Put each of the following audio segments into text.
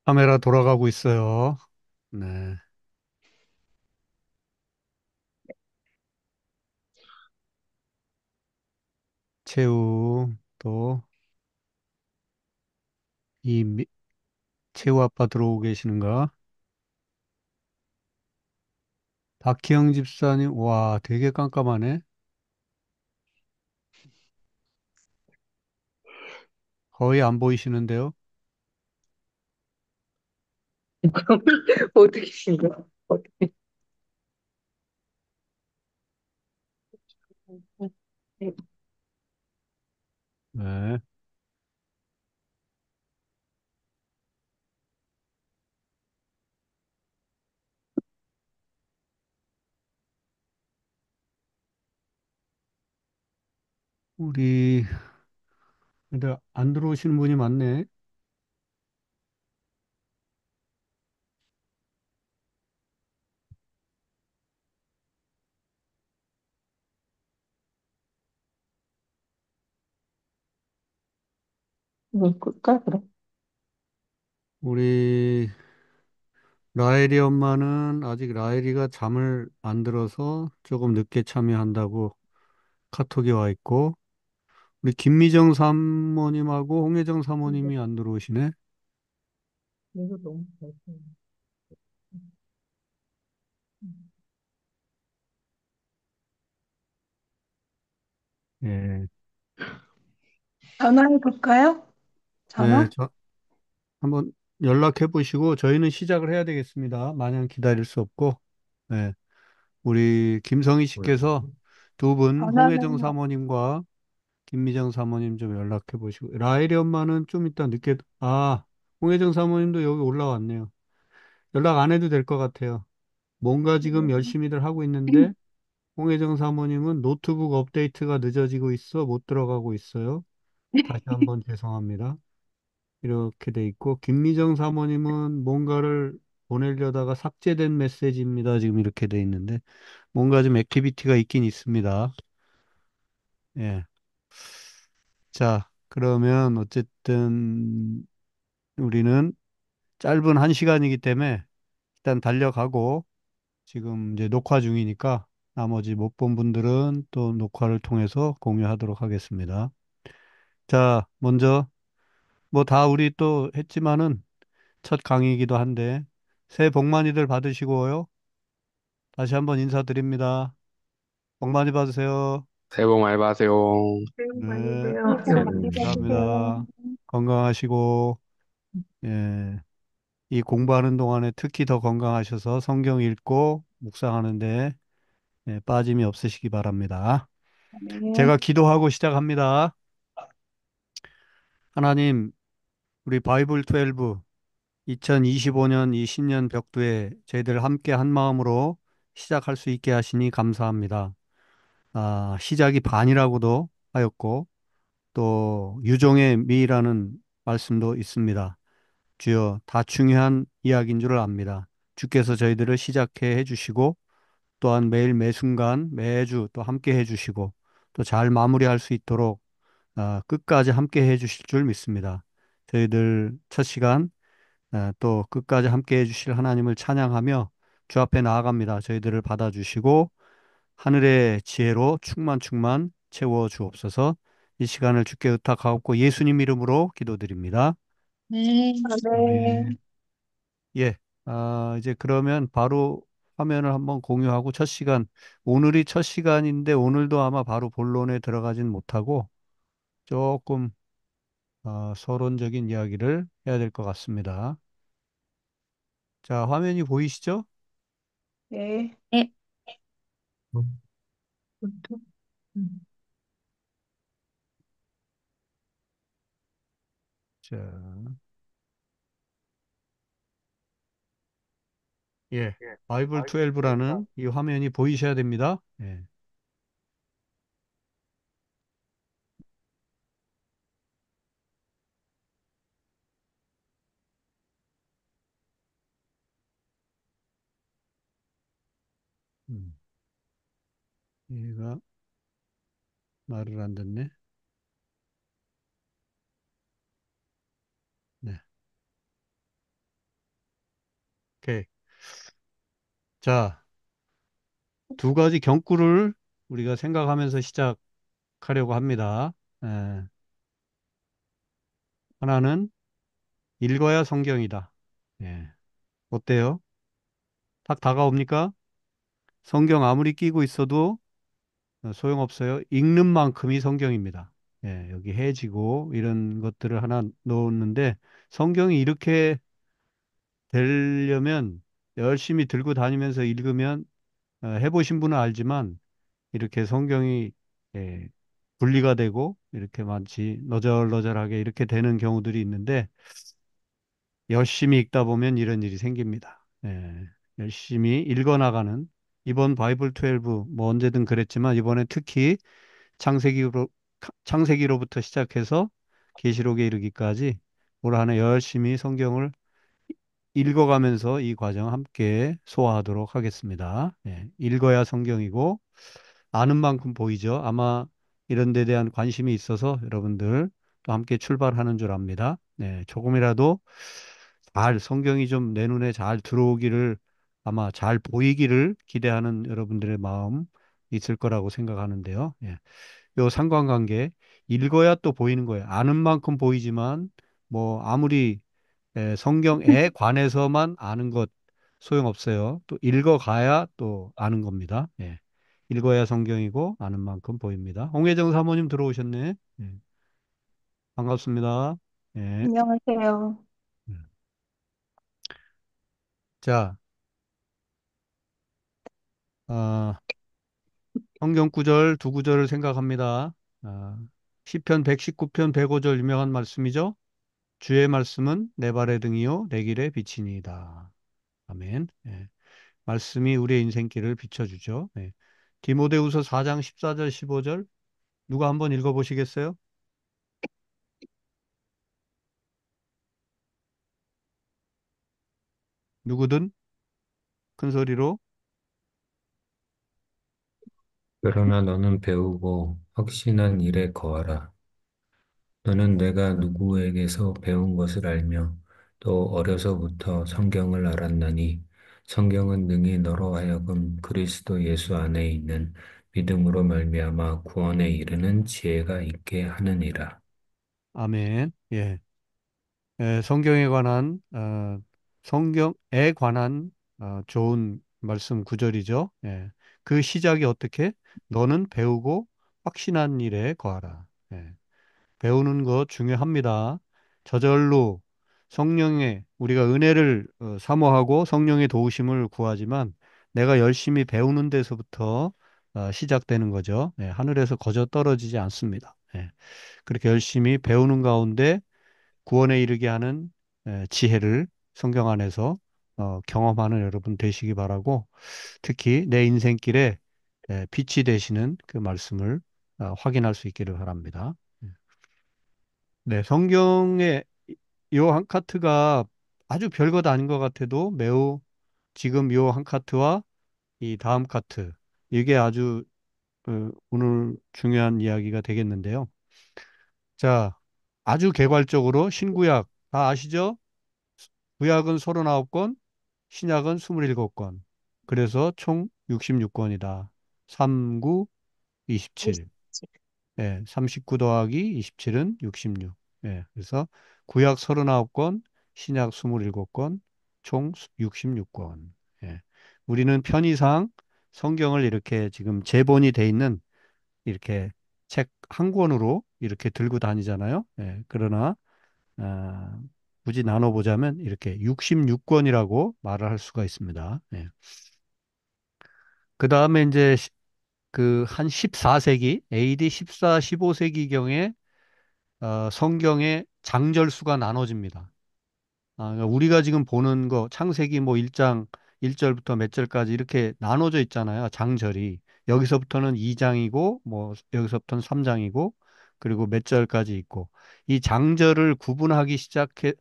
카메라 돌아가고 있어요. 네. 채우, 또, 이, 채우 아빠 들어오고 계시는가? 박희영 집사님, 와, 되게 깜깜하네. 거의 안 보이시는데요? 그럼 어떻게 신겨? 어떻게? 네. 우리, 근데 안 들어오시는 분이 많네. 끌까 그래? 우리, 라엘이 엄마는 아직 라엘이가 잠을 안 들어서 조금 늦게 참여한다고 카톡이 와 있고, 우리 김미정 사모님하고 홍혜정 사모님이 안 들어오시네. 이거 너무 잘 예. 전화해 볼까요? 네, 전화? 한번 연락해 보시고 저희는 시작을 해야 되겠습니다. 마냥 기다릴 수 없고. 네. 우리 김성희 씨께서 두 분, 홍혜정 전화는 사모님과 김미정 사모님 좀 연락해 보시고. 라엘이 엄마는 좀 이따 늦게, 홍혜정 사모님도 여기 올라왔네요. 연락 안 해도 될 것 같아요. 뭔가 지금 열심히들 하고 있는데, 홍혜정 사모님은 노트북 업데이트가 늦어지고 있어 못 들어가고 있어요. 다시 한번 죄송합니다. 이렇게 돼 있고, 김미정 사모님은 뭔가를 보내려다가 삭제된 메시지입니다. 지금 이렇게 돼 있는데, 뭔가 좀 액티비티가 있긴 있습니다. 예. 자, 그러면 어쨌든 우리는 짧은 한 시간이기 때문에 일단 달려가고, 지금 이제 녹화 중이니까 나머지 못 본 분들은 또 녹화를 통해서 공유하도록 하겠습니다. 자, 먼저 뭐 다 우리 또 했지만은 첫 강의이기도 한데 새해 복 많이들 받으시고요. 다시 한번 인사드립니다. 복 많이 받으세요. 새해 복 많이 받으세요. 배우 많이 네, 돼요. 많이 받으세요. 감사합니다. 건강하시고, 예, 이 공부하는 동안에 특히 더 건강하셔서 성경 읽고 묵상하는데 빠짐이 없으시기 바랍니다. 네. 제가 기도하고 시작합니다. 하나님, 우리 바이블 12 2025년 이 신년 벽두에 저희들 함께 한 마음으로 시작할 수 있게 하시니 감사합니다. 시작이 반이라고도 하였고 또 유종의 미라는 말씀도 있습니다. 주여 다 중요한 이야기인 줄 압니다. 주께서 저희들을 시작해 주시고 또한 매일 매순간 매주 또 함께 해 주시고 또 잘 마무리할 수 있도록 끝까지 함께 해 주실 줄 믿습니다. 저희들 첫 시간 또 끝까지 함께 해주실 하나님을 찬양하며 주 앞에 나아갑니다. 저희들을 받아주시고 하늘의 지혜로 충만 채워 주옵소서. 이 시간을 주께 의탁하옵고 예수님 이름으로 기도드립니다. 네. 네. 아멘. 예. 이제 그러면 바로 화면을 한번 공유하고 첫 시간, 오늘이 첫 시간인데 오늘도 아마 바로 본론에 들어가진 못하고 조금 서론적인 이야기를 해야 될 것 같습니다. 자, 화면이 보이시죠? 네. 네. 음. 자, 예. 바이블 12라는 이 화면이 보이셔야 됩니다. 예. 음, 얘가 말을 안 듣네. 네. 오케이. 자, 두 가지 경구를 우리가 생각하면서 시작하려고 합니다. 예, 하나는 읽어야 성경이다. 예, 어때요? 딱 다가옵니까? 성경 아무리 끼고 있어도 소용없어요. 읽는 만큼이 성경입니다. 예, 여기 해지고 이런 것들을 하나 넣었는데 성경이 이렇게 되려면 열심히 들고 다니면서 읽으면 해보신 분은 알지만 이렇게 성경이 예, 분리가 되고 이렇게 마치 너절너절하게 이렇게 되는 경우들이 있는데 열심히 읽다 보면 이런 일이 생깁니다. 예, 열심히 읽어나가는 이번 바이블 12, 뭐 언제든 그랬지만 이번에 특히 창세기로 창세기로부터 시작해서 계시록에 이르기까지 올 한 해 열심히 성경을 읽어가면서 이 과정 함께 소화하도록 하겠습니다. 예, 읽어야 성경이고 아는 만큼 보이죠. 아마 이런 데 대한 관심이 있어서 여러분들 또 함께 출발하는 줄 압니다. 네, 조금이라도 잘 성경이 좀 내 눈에 잘 들어오기를 아마 잘 보이기를 기대하는 여러분들의 마음 있을 거라고 생각하는데요. 예. 요 상관관계 읽어야 또 보이는 거예요. 아는 만큼 보이지만 뭐 아무리 성경에 관해서만 아는 것 소용없어요. 또 읽어가야 또 아는 겁니다. 예. 읽어야 성경이고 아는 만큼 보입니다. 홍혜정 사모님 들어오셨네. 예. 반갑습니다. 예. 안녕하세요. 음. 자, 어, 성경 구절 두 구절을 생각합니다. 시편 119편 105절 유명한 말씀이죠. 주의 말씀은 내 발의 등이요 내 길의 빛이니이다. 아멘. 예. 말씀이 우리의 인생길을 비춰주죠. 예. 디모데후서 4장 14절 15절 누가 한번 읽어보시겠어요? 누구든 큰 소리로. 그러나 너는 배우고 확신한 일에 거하라. 너는 내가 누구에게서 배운 것을 알며 또 어려서부터 성경을 알았나니 성경은 능히 너로 하여금 그리스도 예수 안에 있는 믿음으로 말미암아 구원에 이르는 지혜가 있게 하느니라. 아멘. 예. 성경에 관한 성경에 관한 좋은 말씀 구절이죠. 예. 그 시작이 어떻게? 너는 배우고 확신한 일에 거하라. 예. 배우는 것 중요합니다. 저절로 성령의 우리가 은혜를 사모하고 성령의 도우심을 구하지만 내가 열심히 배우는 데서부터 시작되는 거죠. 예, 하늘에서 거저 떨어지지 않습니다. 예, 그렇게 열심히 배우는 가운데 구원에 이르게 하는 지혜를 성경 안에서 경험하는 여러분 되시기 바라고 특히 내 인생길에 빛이 되시는 그 말씀을 확인할 수 있기를 바랍니다. 네, 성경의 요 한 카트가 아주 별것 아닌 것 같아도 매우 지금 요 한 카트와 이 다음 카트 이게 아주 오늘 중요한 이야기가 되겠는데요. 자, 아주 개괄적으로 신구약 다 아시죠? 구약은 39권, 신약은 27권. 그래서 총 66권이다. 39, 27. 예, 39 더하기 27은 66. 예, 그래서 구약 39권, 신약 27권, 총 66권. 예. 우리는 편의상 성경을 이렇게 지금 제본이 돼 있는 이렇게 책 한 권으로 이렇게 들고 다니잖아요. 예, 그러나 아, 굳이 나눠보자면 이렇게 66권이라고 말을 할 수가 있습니다. 예. 그 다음에 이제 그 한 14세기, AD 14, 15세기경에 성경의 장절수가 나눠집니다. 그러니까 우리가 지금 보는 거 창세기 뭐 1장 1절부터 몇 절까지 이렇게 나눠져 있잖아요. 장절이. 여기서부터는 2장이고 뭐 여기서부터는 3장이고 그리고 몇 절까지 있고 이 장절을 구분하기 시작해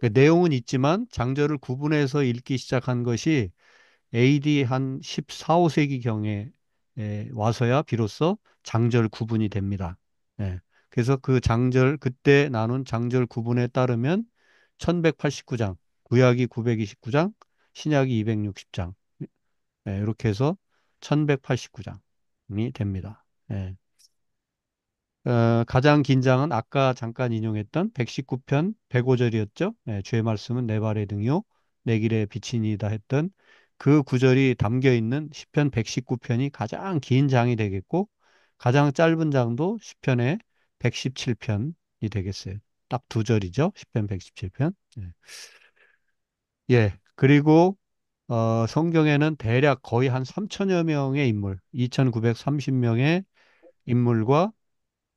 그 내용은 있지만 장절을 구분해서 읽기 시작한 것이 AD 한 14, 5세기경에 와서야 비로소 장절 구분이 됩니다. 예. 그래서 그 장절, 그때 나눈 장절 구분에 따르면 1189장, 구약이 929장, 신약이 260장. 이렇게 해서 1189장이 됩니다. 예. 가장 긴 장은 아까 잠깐 인용했던 119편 105절이었죠. 주의 말씀은 내 발의 등이요 내 길의 빛이니이다 했던 그 구절이 담겨 있는 시편 119편이 가장 긴 장이 되겠고 가장 짧은 장도 시편의 117편이 되겠어요. 딱 두 절이죠. 시편 117편. 예. 그리고 성경에는 대략 거의 한 3천여 명의 인물, 2,930명의 인물과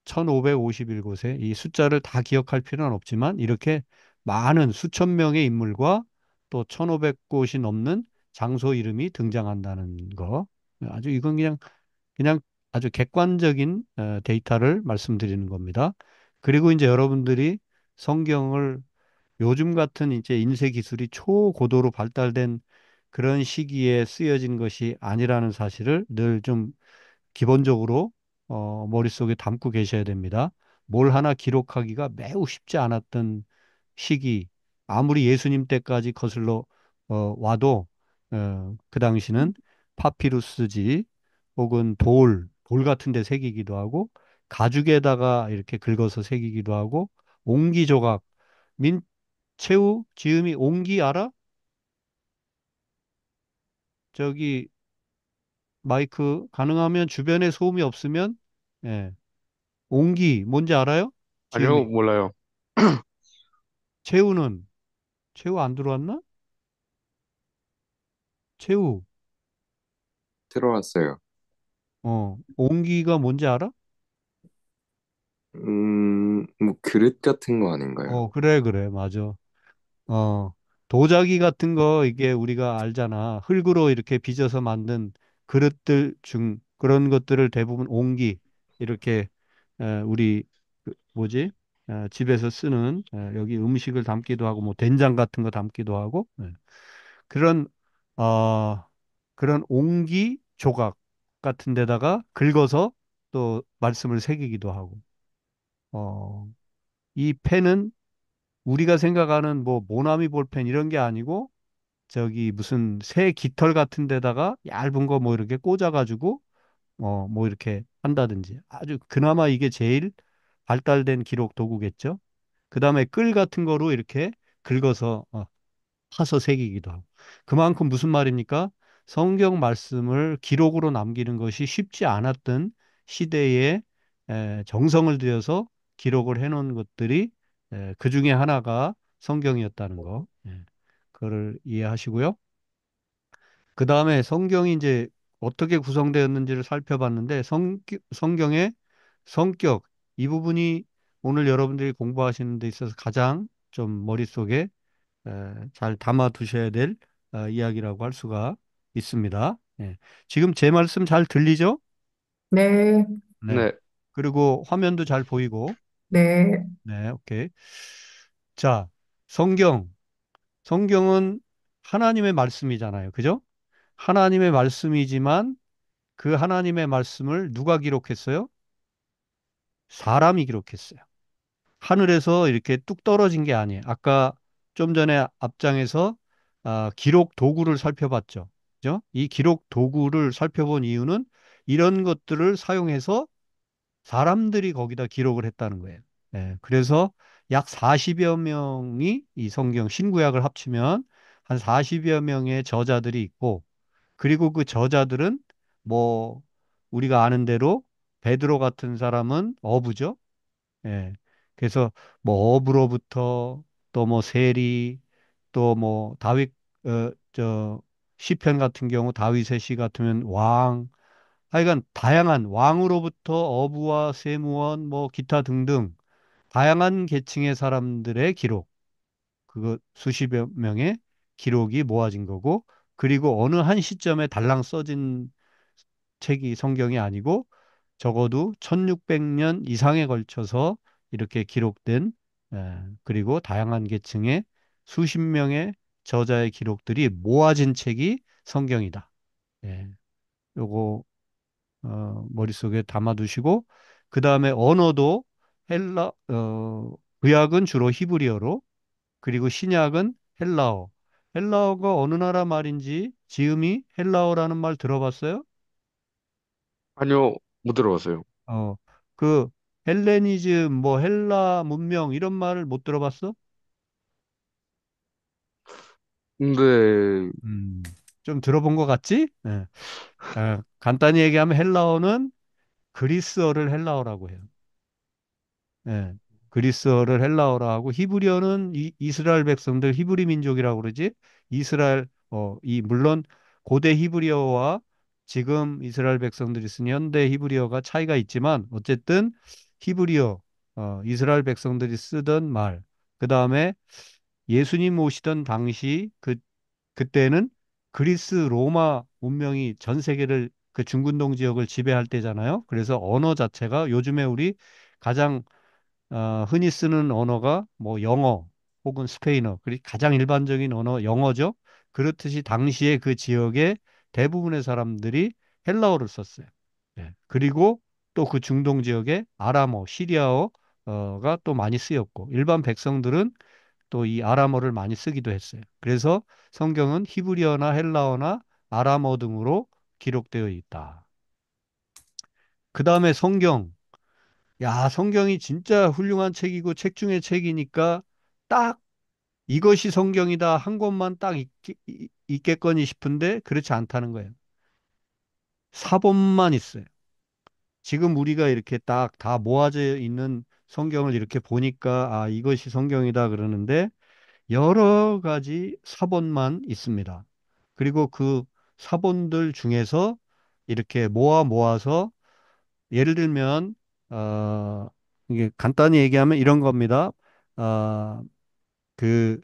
1551곳에 이 숫자를 다 기억할 필요는 없지만 이렇게 많은 수천 명의 인물과 또 1500곳이 넘는 장소 이름이 등장한다는 거. 아주 이건 그냥 아주 객관적인 데이터를 말씀드리는 겁니다. 그리고 이제 여러분들이 성경을 요즘 같은 이제 인쇄 기술이 초고도로 발달된 그런 시기에 쓰여진 것이 아니라는 사실을 늘 좀 기본적으로 머릿속에 담고 계셔야 됩니다. 뭘 하나 기록하기가 매우 쉽지 않았던 시기, 아무리 예수님 때까지 거슬러 와도 그 당시는 파피루스지 혹은 돌 같은 데 새기기도 하고 가죽에다가 이렇게 긁어서 새기기도 하고 옹기 조각, 최후 지음이 옹기 알아? 저기 마이크 가능하면 주변에 소음이 없으면 예. 옹기 뭔지 알아요? 아니요, 지음이. 몰라요. 최후는 최후 안 들어왔나? 최후. 들어왔어요. 옹기가 뭔지 알아? 뭐 그릇 같은 거 아닌가요? 그래 그래 맞아. 어, 도자기 같은 거 이게 우리가 알잖아. 흙으로 이렇게 빚어서 만든 그릇들 중 그런 것들을 대부분 옹기 이렇게 우리 뭐지? 집에서 쓰는 여기 음식을 담기도 하고 뭐 된장 같은 거 담기도 하고 그런 어, 그런 옹기 조각 같은 데다가 긁어서 또 말씀을 새기기도 하고 어, 이 펜은 우리가 생각하는 뭐 모나미 볼펜 이런 게 아니고 저기 무슨 새 깃털 같은 데다가 얇은 거 뭐 이렇게 꽂아가지고 뭐 이렇게 한다든지 아주 그나마 이게 제일 발달된 기록 도구겠죠. 그 다음에 끌 같은 거로 이렇게 긁어서 파서 새기기도 하고. 그만큼 무슨 말입니까? 성경 말씀을 기록으로 남기는 것이 쉽지 않았던 시대에 정성을 들여서 기록을 해놓은 것들이 그 중에 하나가 성경이었다는 거. 그거를 이해하시고요. 그 다음에 성경이 이제 어떻게 구성되었는지를 살펴봤는데 성경의 성격 이 부분이 오늘 여러분들이 공부하시는 데 있어서 가장 좀 머릿속에 잘 담아 두셔야 될 이야기라고 할 수가 있습니다. 예. 지금 제 말씀 잘 들리죠? 네, 네. 네, 그리고 화면도 잘 보이고, 네, 네, 오케이. 자, 성경. 성경은 하나님의 말씀이잖아요. 그죠? 하나님의 말씀이지만 그 하나님의 말씀을 누가 기록했어요? 사람이 기록했어요. 하늘에서 이렇게 뚝 떨어진 게 아니에요. 아까 좀 전에 앞장에서 기록 도구를 살펴봤죠. 그죠? 이 기록 도구를 살펴본 이유는 이런 것들을 사용해서 사람들이 거기다 기록을 했다는 거예요. 그래서 약 40여 명이 이 성경 신구약을 합치면 한 40여 명의 저자들이 있고 그리고 그 저자들은 뭐 우리가 아는 대로 베드로 같은 사람은 어부죠. 예. 그래서 뭐 어부로부터 또 뭐 세리 또 뭐 다윗 저 시편 같은 경우 다윗의 시 같으면 왕 하여간 다양한 왕으로부터 어부와 세무원 뭐 기타 등등 다양한 계층의 사람들의 기록 그거 수십여 명의 기록이 모아진 거고 그리고 어느 한 시점에 달랑 써진 책이 성경이 아니고 적어도 1600년 이상에 걸쳐서 이렇게 기록된 그리고 다양한 계층의 수십 명의 저자의 기록들이 모아진 책이 성경이다. 예, 요거 머릿속에 담아두시고 그 다음에 언어도 구약은 주로 히브리어로 그리고 신약은 헬라어. 헬라어가 어느 나라 말인지 지음이 헬라어라는 말 들어봤어요? 아니요, 못 들어봤어요. 어, 그 헬레니즘, 뭐 헬라 문명 이런 말을 못 들어봤어? 근데, 좀 들어본 것 같지? 예. 간단히 얘기하면 헬라어는 그리스어를 헬라어라고 해요. 예. 그리스어를 헬라어라 하고 히브리어는 이스라엘 백성들 히브리 민족이라고 그러지. 이스라엘 물론 고대 히브리어와 지금 이스라엘 백성들이 쓰는 현대 히브리어가 차이가 있지만 어쨌든 히브리어 이스라엘 백성들이 쓰던 말. 그다음에 예수님 오시던 당시 그때는 그리스 로마 문명이 전 세계를 그 중근동 지역을 지배할 때잖아요. 그래서 언어 자체가 요즘에 우리 가장 흔히 쓰는 언어가 뭐 영어 혹은 스페인어, 그리고 가장 일반적인 언어 영어죠. 그렇듯이 당시에 그 지역의 대부분의 사람들이 헬라어를 썼어요. 예. 그리고 또 그 중동 지역에 아람어, 시리아어가 또 많이 쓰였고 일반 백성들은 또 이 아람어를 많이 쓰기도 했어요. 그래서 성경은 히브리어나 헬라어나 아람어 등으로 기록되어 있다. 그 다음에 성경. 야, 성경이 진짜 훌륭한 책이고 책 중에 책이니까 딱 이것이 성경이다 한 권만 딱 있겠거니 싶은데 그렇지 않다는 거예요. 사본만 있어요. 지금 우리가 이렇게 딱 다 모아져 있는 성경을 이렇게 보니까 아, 이것이 성경이다 그러는데 여러 가지 사본만 있습니다. 그리고 그 사본들 중에서 이렇게 모아서 예를 들면 이게 간단히 얘기하면 이런 겁니다. 어, 그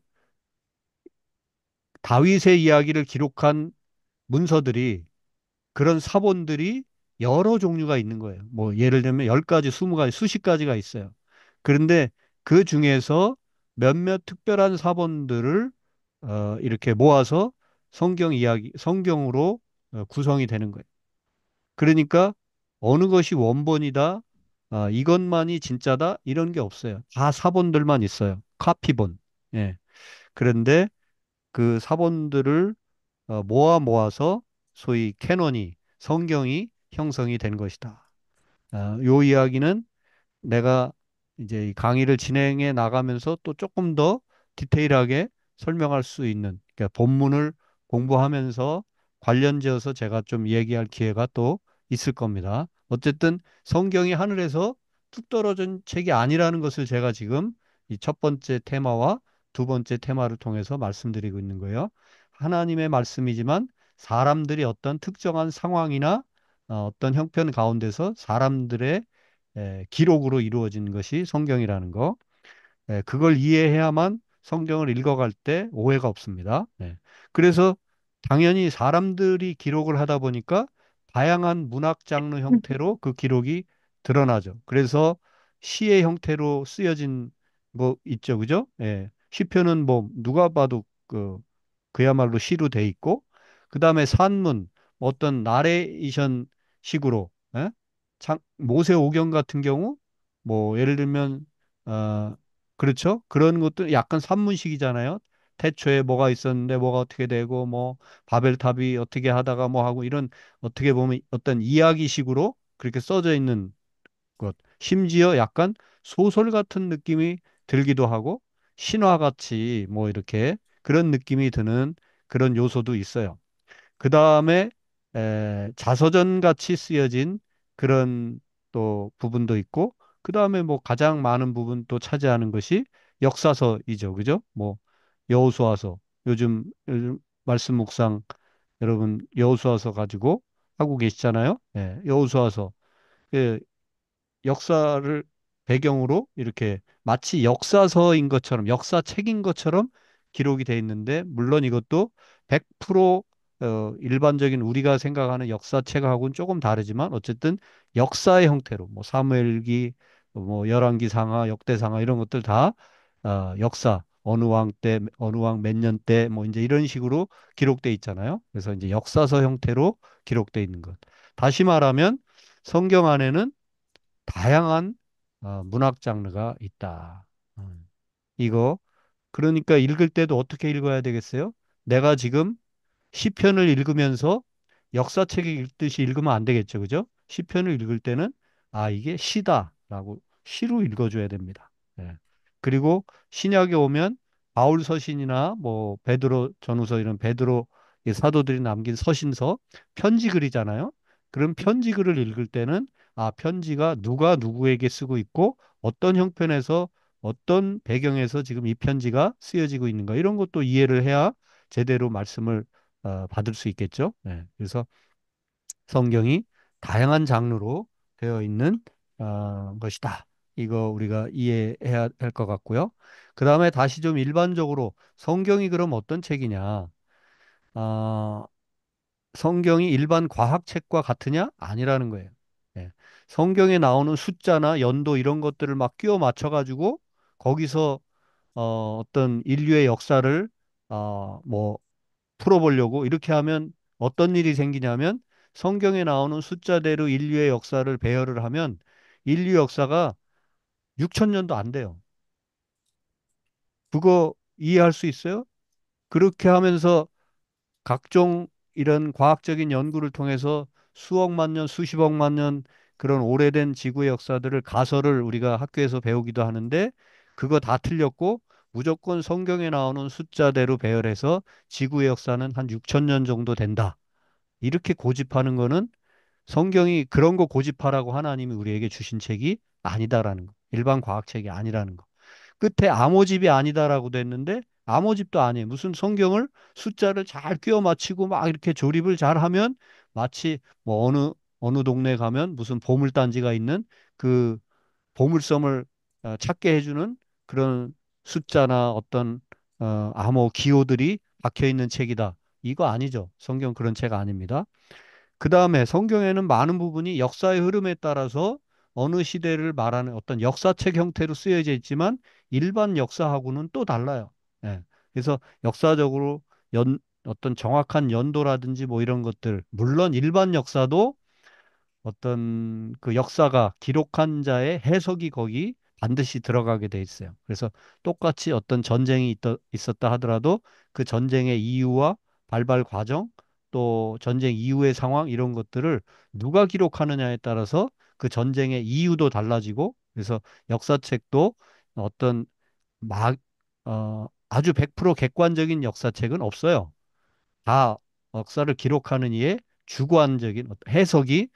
다윗의 이야기를 기록한 문서들이 그런 사본들이 여러 종류가 있는 거예요. 뭐 예를 들면 10가지, 20가지, 수십 가지가 있어요. 그런데 그 중에서 몇몇 특별한 사본들을 이렇게 모아서 성경으로 구성이 되는 거예요. 그러니까 어느 것이 원본이다, 이것만이 진짜다, 이런 게 없어요. 다 사본들만 있어요. 카피본. 예. 그런데 그 사본들을 모아서 소위 캐논이, 성경이 형성이 된 것이다. 요 이야기는 내가 이제 이 강의를 진행해 나가면서 또 조금 더 디테일하게 설명할 수 있는, 그러니까 본문을 공부하면서 관련지어서 제가 좀 얘기할 기회가 또 있을 겁니다. 어쨌든 성경이 하늘에서 뚝 떨어진 책이 아니라는 것을 제가 지금 이 첫 번째 테마와 두 번째 테마를 통해서 말씀드리고 있는 거예요. 하나님의 말씀이지만 사람들이 어떤 특정한 상황이나 어떤 형편 가운데서 사람들의 기록으로 이루어진 것이 성경이라는 거. 그걸 이해해야만 성경을 읽어갈 때 오해가 없습니다. 그래서 당연히 사람들이 기록을 하다 보니까 다양한 문학 장르 형태로 그 기록이 드러나죠. 그래서 시의 형태로 쓰여진 거 있죠, 그죠? 시편은 뭐 누가 봐도 그야말로 시로 돼 있고, 그 다음에 산문, 어떤 나레이션 식으로, 모세오경 같은 경우, 뭐 예를 들면 어, 그렇죠? 그런 것도 약간 산문식이잖아요. 태초에 뭐가 있었는데 뭐가 어떻게 되고 뭐 바벨탑이 어떻게 하다가 뭐 하고 이런 어떻게 보면 어떤 이야기식으로 그렇게 써져 있는 것. 심지어 약간 소설 같은 느낌이 들기도 하고 신화같이 뭐 이렇게 그런 느낌이 드는 그런 요소도 있어요. 그 다음에 자서전 같이 쓰여진 그런 또 부분도 있고, 그 다음에 뭐 가장 많은 부분 또 차지하는 것이 역사서이죠. 그죠? 뭐 여호수아서 요즘 말씀 묵상 여러분 여호수아서 가지고 하고 계시잖아요. 여호수아서 그 역사를 배경으로 이렇게 마치 역사서인 것처럼 역사책인 것처럼 기록이 돼 있는데 물론 이것도 100% 일반적인 우리가 생각하는 역사책하고는 조금 다르지만 어쨌든 역사의 형태로 뭐 사무엘기 뭐 열왕기상하 역대상하 이런 것들 다 역사 어느 왕 때 어느 왕 몇 년 때 뭐 이제 이런 식으로 기록돼 있잖아요. 그래서 이제 역사서 형태로 기록돼 있는 것. 다시 말하면 성경 안에는 다양한 문학 장르가 있다. 이거 그러니까 읽을 때도 어떻게 읽어야 되겠어요? 내가 지금 시편을 읽으면서 역사책 읽듯이 읽으면 안 되겠죠. 그죠? 시편을 읽을 때는 아, 이게 시다라고 시로 읽어줘야 됩니다. 예. 그리고 신약에 오면 바울 서신이나 뭐 베드로 전후서 이런 베드로 이 사도들이 남긴 서신서 편지 글이잖아요. 그럼 편지 글을 읽을 때는 아, 편지가 누가 누구에게 쓰고 있고 어떤 형편에서 어떤 배경에서 지금 이 편지가 쓰여지고 있는가 이런 것도 이해를 해야 제대로 말씀을 받을 수 있겠죠. 네. 그래서 성경이 다양한 장르로 되어 있는 것이다. 이거 우리가 이해해야 할 것 같고요. 그 다음에 다시 좀 일반적으로 성경이 그럼 어떤 책이냐? 아, 성경이 일반 과학책과 같으냐? 아니라는 거예요. 예. 성경에 나오는 숫자나 연도 이런 것들을 막 끼워 맞춰가지고 거기서 어떤 인류의 역사를 뭐 풀어보려고 이렇게 하면 어떤 일이 생기냐면 성경에 나오는 숫자대로 인류의 역사를 배열을 하면 인류 역사가 6천 년도 안 돼요. 그거 이해할 수 있어요? 그렇게 하면서 각종 이런 과학적인 연구를 통해서 수억만 년, 수십억만 년 그런 오래된 지구의 역사들을 가설을 우리가 학교에서 배우기도 하는데 그거 다 틀렸고 무조건 성경에 나오는 숫자대로 배열해서 지구의 역사는 한 6천 년 정도 된다. 이렇게 고집하는 거는 성경이 그런 거 고집하라고 하나님이 우리에게 주신 책이 아니다라는 거. 일반 과학책이 아니라는 거. 끝에 암호집이 아니다라고 됐는데 암호집도 아니에요. 무슨 성경을 숫자를 잘 끼워 맞추고 막 이렇게 조립을 잘 하면 마치 뭐 어느 동네 가면 무슨 보물단지가 있는 그 보물섬을 찾게 해주는 그런 숫자나 어떤 암호 기호들이 박혀 있는 책이다. 이거 아니죠. 성경 그런 책 아닙니다. 그 다음에 성경에는 많은 부분이 역사의 흐름에 따라서 어느 시대를 말하는 어떤 역사책 형태로 쓰여져 있지만 일반 역사하고는 또 달라요. 예. 그래서 역사적으로 어떤 정확한 연도라든지 뭐 이런 것들, 물론 일반 역사도 어떤 그 역사가 기록한 자의 해석이 거기 반드시 들어가게 돼 있어요. 그래서 똑같이 어떤 전쟁이 있었다 하더라도 그 전쟁의 이유와 발발 과정 또 전쟁 이후의 상황 이런 것들을 누가 기록하느냐에 따라서 그 전쟁의 이유도 달라지고 그래서 역사책도 어떤 막 아주 100% 객관적인 역사책은 없어요. 다 역사를 기록하는 이의 주관적인 해석이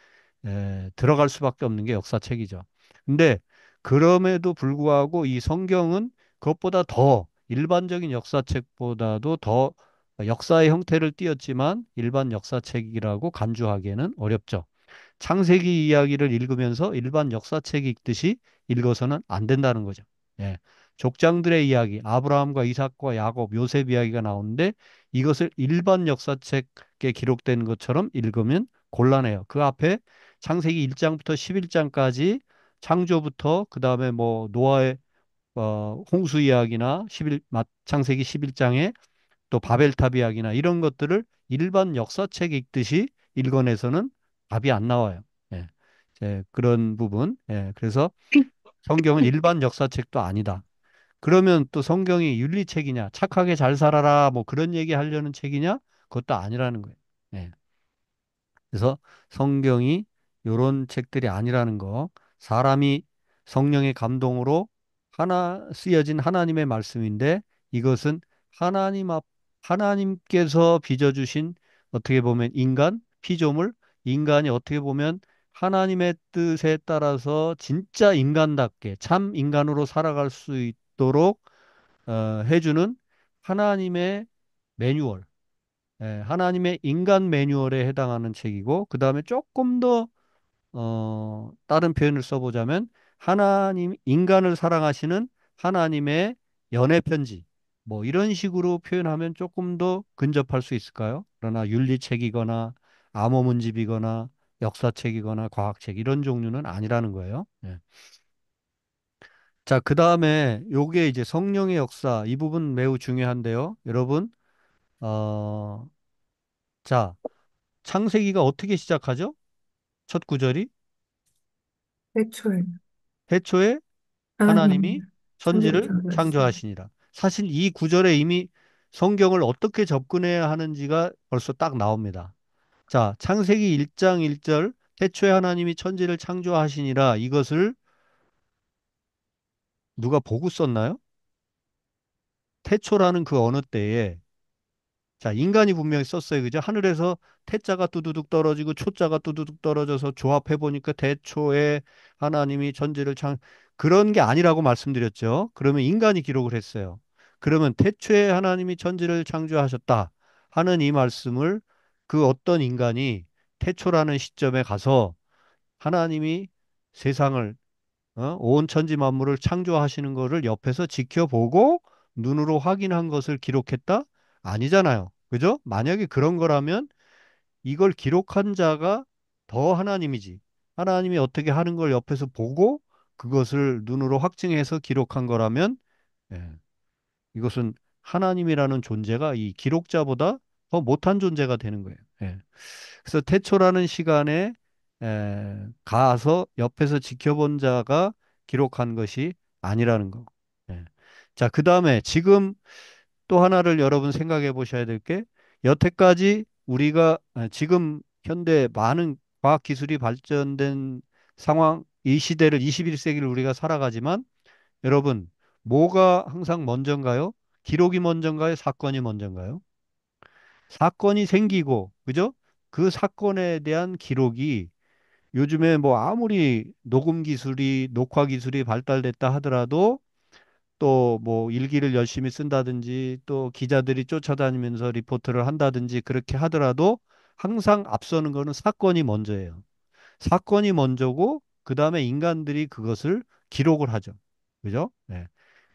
들어갈 수밖에 없는 게 역사책이죠. 근데 그럼에도 불구하고 이 성경은 그것보다 더 일반적인 역사책보다도 더 역사의 형태를 띄었지만 일반 역사책이라고 간주하기에는 어렵죠. 창세기 이야기를 읽으면서 일반 역사책 읽듯이 읽어서는 안 된다는 거죠. 예. 족장들의 이야기, 아브라함과 이삭과 야곱, 요셉 이야기가 나오는데 이것을 일반 역사책에 기록된 것처럼 읽으면 곤란해요. 그 앞에 창세기 1장부터 11장까지 창조부터 그다음에 뭐 노아의 홍수 이야기나 창세기 11장에 또 바벨탑 이야기나 이런 것들을 일반 역사책 읽듯이 읽어내서는 답이 안 나와요. 예. 그런 부분. 예. 그래서 성경은 일반 역사책도 아니다. 그러면 또 성경이 윤리책이냐, 착하게 잘 살아라, 뭐 그런 얘기 하려는 책이냐? 그것도 아니라는 거예요. 예. 그래서 성경이 이런 책들이 아니라는 거, 사람이 성령의 감동으로 쓰여진 하나님의 말씀인데 이것은 하나님 하나님께서 빚어주신 어떻게 보면 피조물, 인간이 어떻게 보면 하나님의 뜻에 따라서 진짜 인간답게 참 인간으로 살아갈 수 있도록 해주는 하나님의 매뉴얼, 하나님의 인간 매뉴얼에 해당하는 책이고, 그 다음에 조금 더, 다른 표현을 써보자면, 인간을 사랑하시는 하나님의 연애 편지, 뭐 이런 식으로 표현하면 조금 더 근접할 수 있을까요? 그러나 윤리책이거나 암호문집이거나 역사책이거나 과학책 이런 종류는 아니라는 거예요. 예. 자, 그 다음에 요게 이제 성령의 역사 이 부분 매우 중요한데요. 여러분, 어, 자, 창세기가 어떻게 시작하죠? 첫 구절이 애초에 해초에 하나님 하나님이 천지를 천지를 창조하시니 창조하시니라. 사실 이 구절에 이미 성경을 어떻게 접근해야 하는지가 벌써 딱 나옵니다. 자, 창세기 1장 1절 태초에 하나님이 천지를 창조하시니라 이것을 누가 보고 썼나요? 태초라는 그 어느 때에 자, 인간이 분명히 썼어요. 그죠? 하늘에서 태자가 뚜두둑 떨어지고 초자가 뚜두둑 떨어져서 조합해 보니까 태초에 하나님이 천지를 그런 게 아니라고 말씀드렸죠. 그러면 인간이 기록을 했어요. 그러면 태초에 하나님이 천지를 창조하셨다 하는 이 말씀을 그 어떤 인간이 태초라는 시점에 가서 하나님이 세상을 온 천지 만물을 창조하시는 것을 옆에서 지켜보고 눈으로 확인한 것을 기록했다? 아니잖아요. 그죠? 만약에 그런 거라면 이걸 기록한 자가 더 하나님이지. 하나님이 어떻게 하는 걸 옆에서 보고 그것을 눈으로 확증해서 기록한 거라면 예, 이것은 하나님이라는 존재가 이 기록자보다 더 못한 존재가 되는 거예요. 예. 그래서 태초라는 시간에 가서 옆에서 지켜본 자가 기록한 것이 아니라는 거. 예. 자, 그 다음에 지금 또 하나를 여러분 생각해 보셔야 될 게 여태까지 우리가 지금 현대 많은 과학 기술이 발전된 상황, 이 시대를 21세기를 우리가 살아가지만 여러분 뭐가 항상 먼저인가요? 기록이 먼저인가요? 사건이 먼저인가요? 사건이 생기고, 그죠? 그 사건에 대한 기록이 요즘에 뭐 아무리 녹음 기술이, 녹화 기술이 발달됐다 하더라도 또 뭐 일기를 열심히 쓴다든지 또 기자들이 쫓아다니면서 리포트를 한다든지 그렇게 하더라도 항상 앞서는 거는 사건이 먼저예요. 사건이 먼저고 그다음에 인간들이 그것을 기록을 하죠. 그죠? 네.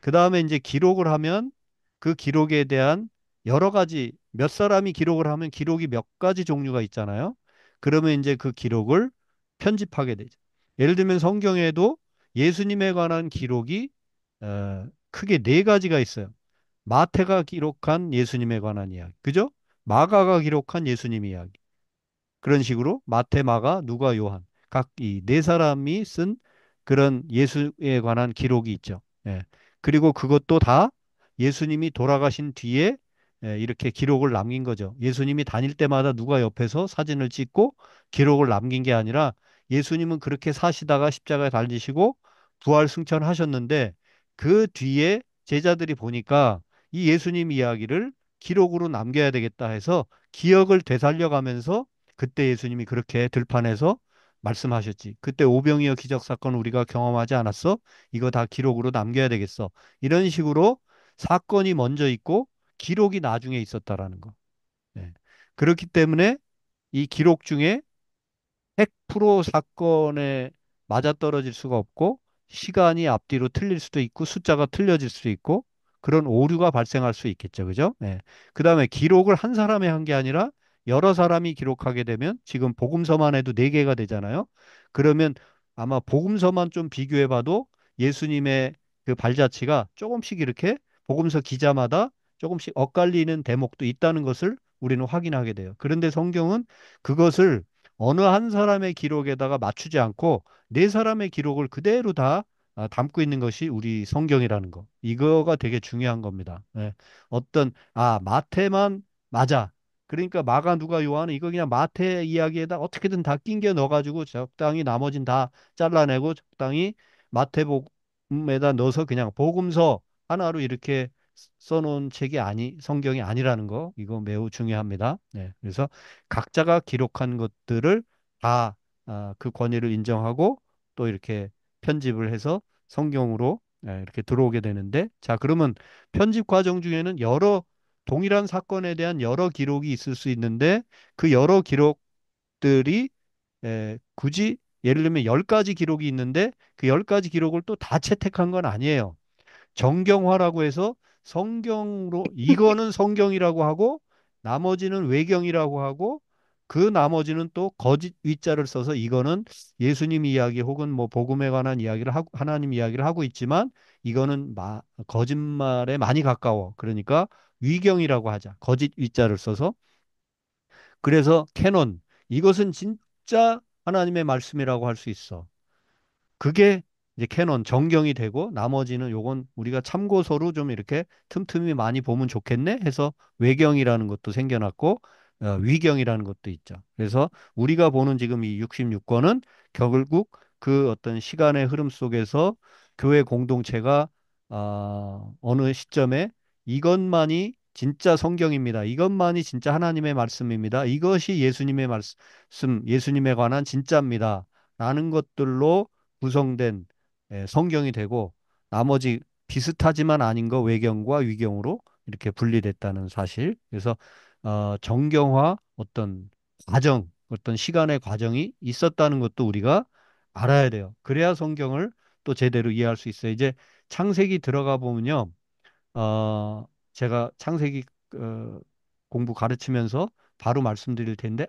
그다음에 이제 기록을 하면 그 기록에 대한 여러 가지 몇 사람이 기록을 하면 기록이 몇 가지 종류가 있잖아요. 그러면 이제 그 기록을 편집하게 되죠. 예를 들면 성경에도 예수님에 관한 기록이 크게 네 가지가 있어요. 마태가 기록한 예수님에 관한 이야기. 그죠? 마가가 기록한 예수님 이야기. 그런 식으로 마태, 마가, 누가, 요한 각 이 네 사람이 쓴 그런 예수에 관한 기록이 있죠. 예. 그리고 그것도 다 예수님이 돌아가신 뒤에 이렇게 기록을 남긴 거죠. 예수님이 다닐 때마다 누가 옆에서 사진을 찍고 기록을 남긴 게 아니라 예수님은 그렇게 사시다가 십자가에 달리시고 부활 승천하셨는데 그 뒤에 제자들이 보니까 이 예수님 이야기를 기록으로 남겨야 되겠다 해서 기억을 되살려가면서 그때 예수님이 그렇게 들판에서 말씀하셨지. 그때 오병이어 기적 사건 우리가 경험하지 않았어? 이거 다 기록으로 남겨야 되겠어. 이런 식으로 사건이 먼저 있고 기록이 나중에 있었다라는 거. 예. 그렇기 때문에 이 기록 중에 100% 사건에 맞아떨어질 수가 없고 시간이 앞뒤로 틀릴 수도 있고 숫자가 틀려질 수도 있고 그런 오류가 발생할 수 있겠죠. 그죠? 네. 그다음에 기록을 한 사람이 한 게 아니라 여러 사람이 기록하게 되면 지금 복음서만 해도 네 개가 되잖아요. 그러면 아마 복음서만 좀 비교해 봐도 예수님의 그 발자취가 조금씩 이렇게 복음서 기자마다 조금씩 엇갈리는 대목도 있다는 것을 우리는 확인하게 돼요. 그런데 성경은 그것을 어느 한 사람의 기록에다가 맞추지 않고 네 사람의 기록을 그대로 다 담고 있는 것이 우리 성경이라는 거. 이거가 되게 중요한 겁니다. 예. 마태만 맞아. 그러니까 마가 누가 요한은 이거 그냥 마태 이야기에다 어떻게든 다 낑겨 넣어가지고 적당히 나머진 다 잘라내고 적당히 마태복음에다 넣어서 그냥 복음서 하나로 이렇게 써놓은 책이 성경이 아니라는 거. 이거 매우 중요합니다. 네. 그래서 각자가 기록한 것들을 다 그 권위를 인정하고 또 이렇게 편집을 해서 성경으로 이렇게 들어오게 되는데 자, 그러면 편집 과정 중에는 여러 동일한 사건에 대한 여러 기록이 있을 수 있는데 그 여러 기록들이 굳이 예를 들면 10가지 기록이 있는데 그 10가지 기록을 또 다 채택한 건 아니에요. 정경화라고 해서 성경으로 이거는 성경이라고 하고 나머지는 외경이라고 하고 그 나머지는 또 거짓 위자를 써서 이거는 예수님 이야기 혹은 뭐 복음에 관한 이야기를 하고 하나님 이야기를 하고 있지만 이거는 거짓말에 많이 가까워. 그러니까 위경이라고 하자. 거짓 위자를 써서 그래서 캐논 이것은 진짜 하나님의 말씀이라고 할 수 있어. 그게 이제 캐논 정경이 되고 나머지는 요건 우리가 참고서로 좀 이렇게 틈틈이 많이 보면 좋겠네 해서 외경이라는 것도 생겨났고 위경이라는 것도 있죠. 그래서 우리가 보는 지금 이 66권은 결국 그 어떤 시간의 흐름 속에서 교회 공동체가 어느 시점에 이것만이 진짜 성경입니다. 이것만이 진짜 하나님의 말씀입니다. 이것이 예수님의 말씀, 예수님에 관한 진짜입니다. 라는 것들로 구성된 성경이 되고 나머지 비슷하지만 아닌 거 외경과 위경으로 이렇게 분리됐다는 사실. 그래서 정경화 어떤 과정, 어떤 시간의 과정이 있었다는 것도 우리가 알아야 돼요. 그래야 성경을 또 제대로 이해할 수 있어요. 이제 창세기 들어가 보면요. 제가 창세기 어, 공부 가르치면서 바로 말씀드릴 텐데,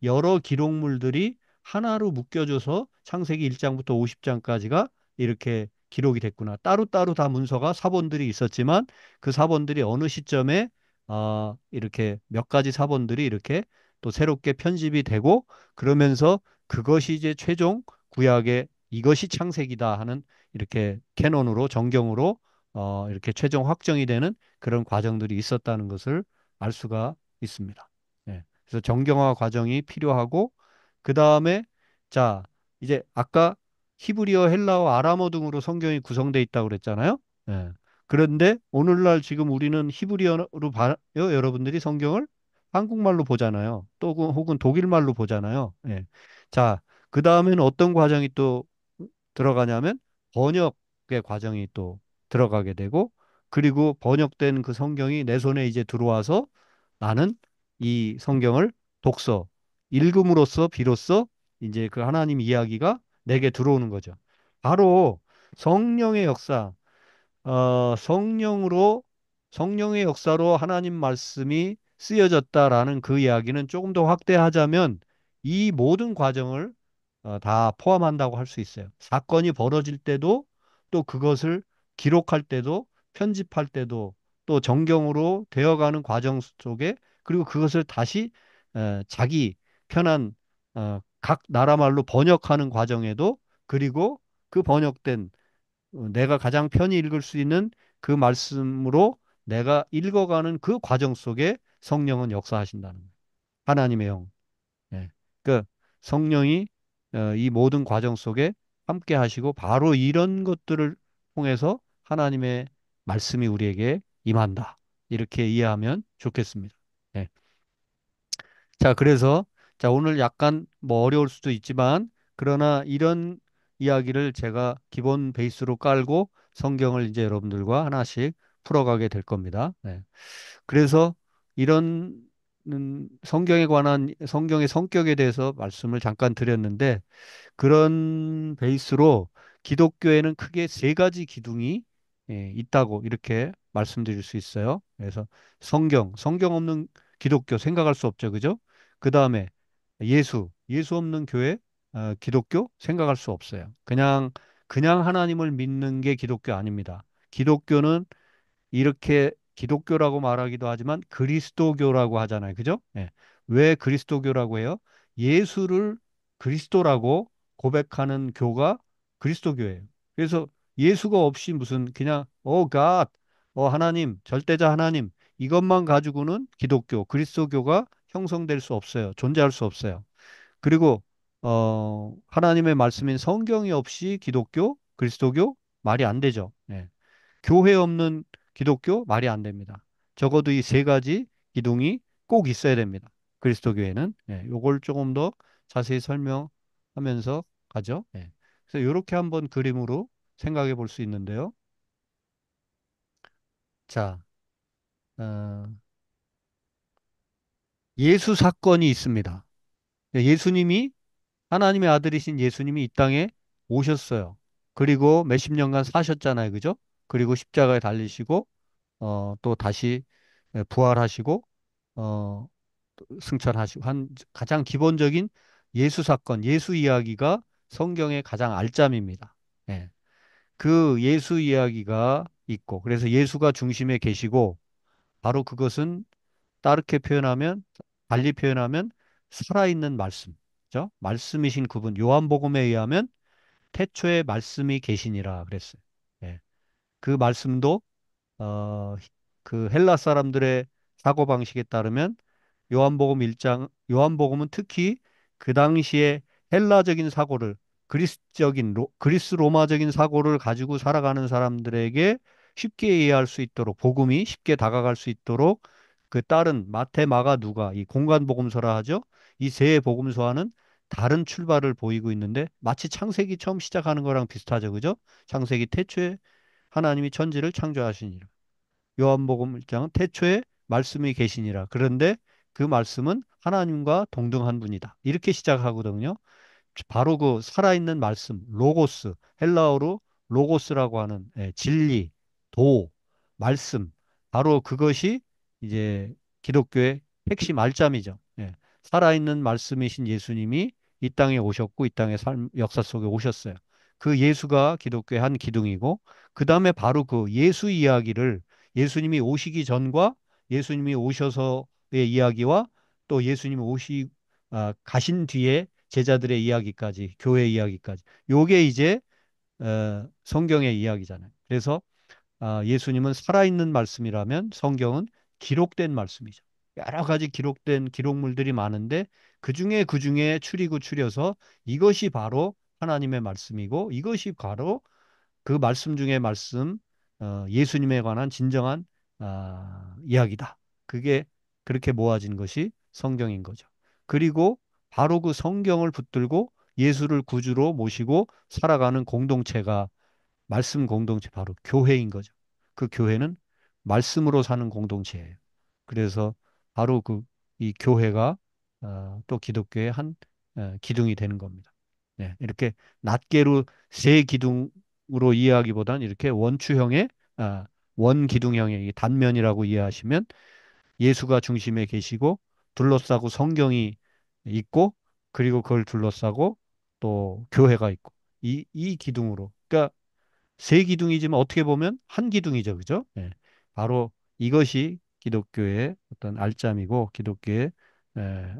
여러 기록물들이 하나로 묶여져서 창세기 1장부터 50장까지가 이렇게 기록이 됐구나. 따로따로 다 문서가 사본들이 있었지만 그 사본들이 어느 시점에 이렇게 몇 가지 사본들이 이렇게 또 새롭게 편집이 되고 그러면서 그것이 이제 최종 구약의 이것이 창세기다 하는 이렇게 캐논으로 정경으로 이렇게 최종 확정이 되는 그런 과정들이 있었다는 것을 알 수가 있습니다. 예. 그래서 정경화 과정이 필요하고 그 다음에 자 이제 아까 히브리어, 헬라어, 아람어 등으로 성경이 구성되어 있다고 그랬잖아요. 예. 그런데 오늘날 지금 우리는 히브리어로 봐요. 여러분들이 성경을 한국말로 보잖아요. 또 혹은 독일말로 보잖아요. 예. 자, 그 다음에는 어떤 과정이 또 들어가냐면 번역의 과정이 또 들어가게 되고 그리고 번역된 그 성경이 내 손에 이제 들어와서 나는 이 성경을 독서, 읽음으로써 비로소 이제 그 하나님 이야기가 내게 들어오는 거죠. 바로 성령의 역사, 성령으로 성령의 역사로 하나님 말씀이 쓰여졌다라는 그 이야기는 조금 더 확대하자면 이 모든 과정을 다 포함한다고 할 수 있어요. 사건이 벌어질 때도 또 그것을 기록할 때도 편집할 때도 또 정경으로 되어가는 과정 속에 그리고 그것을 다시 자기 편한 각 나라 말로 번역하는 과정에도 그리고 그 번역된 내가 가장 편히 읽을 수 있는 그 말씀으로 내가 읽어가는 그 과정 속에 성령은 역사하신다는 거예요. 하나님의 영. 예. 그 성령이 이 모든 과정 속에 함께 하시고 바로 이런 것들을 통해서 하나님의 말씀이 우리에게 임한다. 이렇게 이해하면 좋겠습니다. 예. 자, 그래서 자, 오늘 약간 뭐 어려울 수도 있지만 그러나 이런 이야기를 제가 기본 베이스로 깔고 성경을 이제 여러분들과 하나씩 풀어가게 될 겁니다. 네. 그래서 이런 성경에 관한 성경의 성격에 대해서 말씀을 잠깐 드렸는데 그런 베이스로 기독교에는 크게 세 가지 기둥이 있다고 이렇게 말씀드릴 수 있어요. 그래서 성경 없는 기독교 생각할 수 없죠. 그죠? 그 다음에 예수 없는 교회, 기독교 생각할 수 없어요. 그냥 하나님을 믿는 게 기독교 아닙니다. 기독교는 이렇게 기독교라고 말하기도 하지만 그리스도교라고 하잖아요. 그죠? 예. 왜 그리스도교라고 해요? 예수를 그리스도라고 고백하는 교가 그리스도교예요. 그래서 예수가 없이 무슨 그냥 갓, 하나님, 절대자 하나님 이것만 가지고는 기독교, 그리스도교가 형성될 수 없어요. 존재할 수 없어요. 그리고 하나님의 말씀인 성경이 없이 기독교, 그리스도교 말이 안 되죠. 예. 교회 없는 기독교 말이 안 됩니다. 적어도 이 세 가지 기둥이 꼭 있어야 됩니다. 그리스도교회는 요걸 조금 더 자세히 설명하면서 가죠. 그래서 이렇게 한번 그림으로 생각해 볼 수 있는데요. 자, 어, 예수 사건이 있습니다. 예수님이 하나님의 아들이신 예수님이 이 땅에 오셨어요. 그리고 몇십 년간 사셨잖아요. 그죠? 그리고 십자가에 달리시고 또 다시 부활하시고 어, 승천하시고 한 가장 기본적인 예수 사건, 예수 이야기가 성경의 가장 알짬입니다. 예. 그 예수 이야기가 있고 그래서 예수가 중심에 계시고 바로 그것은 다르게 표현하면 달리 표현하면 살아있는 말씀. 그죠? 말씀이신 그분 요한복음에 의하면 태초에 말씀이 계시니라 그랬어요. 예. 그 말씀도 어, 그 헬라 사람들의 사고방식에 따르면 요한복음 1장, 요한복음은 특히 그 당시에 헬라적인 사고를 그리스 로마적인 사고를 가지고 살아가는 사람들에게 쉽게 이해할 수 있도록 복음이 쉽게 다가갈 수 있도록 그 다른 마태, 마가, 누가 이 공간 복음서라 하죠. 이 세 복음서와는 다른 출발을 보이고 있는데 마치 창세기 처음 시작하는 거랑 비슷하죠. 그죠? 창세기 태초에 하나님이 천지를 창조하시니라. 요한복음 1장은 태초에 말씀이 계시니라. 그런데 그 말씀은 하나님과 동등한 분이다. 이렇게 시작하거든요. 바로 그 살아있는 말씀, 로고스, 헬라어로 로고스라고 하는 진리, 도, 말씀. 바로 그것이 이제 기독교의 핵심 알짜미죠. 예. 살아있는 말씀이신 예수님이 이 땅에 오셨고 이 땅의 삶, 역사 속에 오셨어요. 그 예수가 기독교의 한 기둥이고 그 다음에 바로 그 예수 이야기를 예수님이 오시기 전과 예수님이 오셔서의 이야기와 또 예수님이 가신 뒤에 제자들의 이야기까지, 교회 이야기까지. 요게 이제 성경의 이야기잖아요. 그래서 예수님은 살아있는 말씀이라면 성경은 기록된 말씀이죠. 여러 가지 기록된 기록물들이 많은데 그 중에 추리고 추려서 이것이 바로 하나님의 말씀이고 이것이 바로 그 말씀 중에 말씀, 예수님에 관한 진정한 이야기다. 그게 그렇게 모아진 것이 성경인 거죠. 그리고 바로 그 성경을 붙들고 예수를 구주로 모시고 살아가는 공동체가 말씀 공동체 바로 교회인 거죠. 그 교회는 말씀으로 사는 공동체예요. 그래서 바로 그 이 교회가 또 기독교의 한 기둥이 되는 겁니다. 네, 이렇게 낱개로 세 기둥으로 이해하기보다는 이렇게 원추형의 아, 원기둥형의 이 단면이라고 이해하시면 예수가 중심에 계시고 둘러싸고 성경이 있고 그리고 그걸 둘러싸고 또 교회가 있고 이 기둥으로 그러니까 세 기둥이지만 어떻게 보면 한 기둥이죠. 그죠? 예. 바로 이것이 기독교의 어떤 알짜미고 기독교의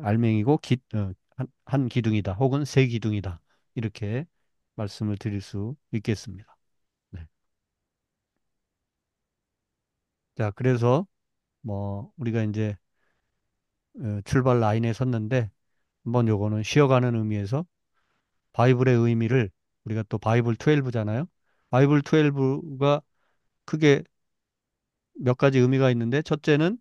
알맹이고 한 기둥이다. 혹은 세 기둥이다. 이렇게 말씀을 드릴 수 있겠습니다. 네. 자, 그래서 뭐 우리가 이제 출발 라인에 섰는데 한번 요거는 쉬어가는 의미에서 바이블의 의미를 우리가 또 바이블 12잖아요. 바이블 12가 크게 몇 가지 의미가 있는데 첫째는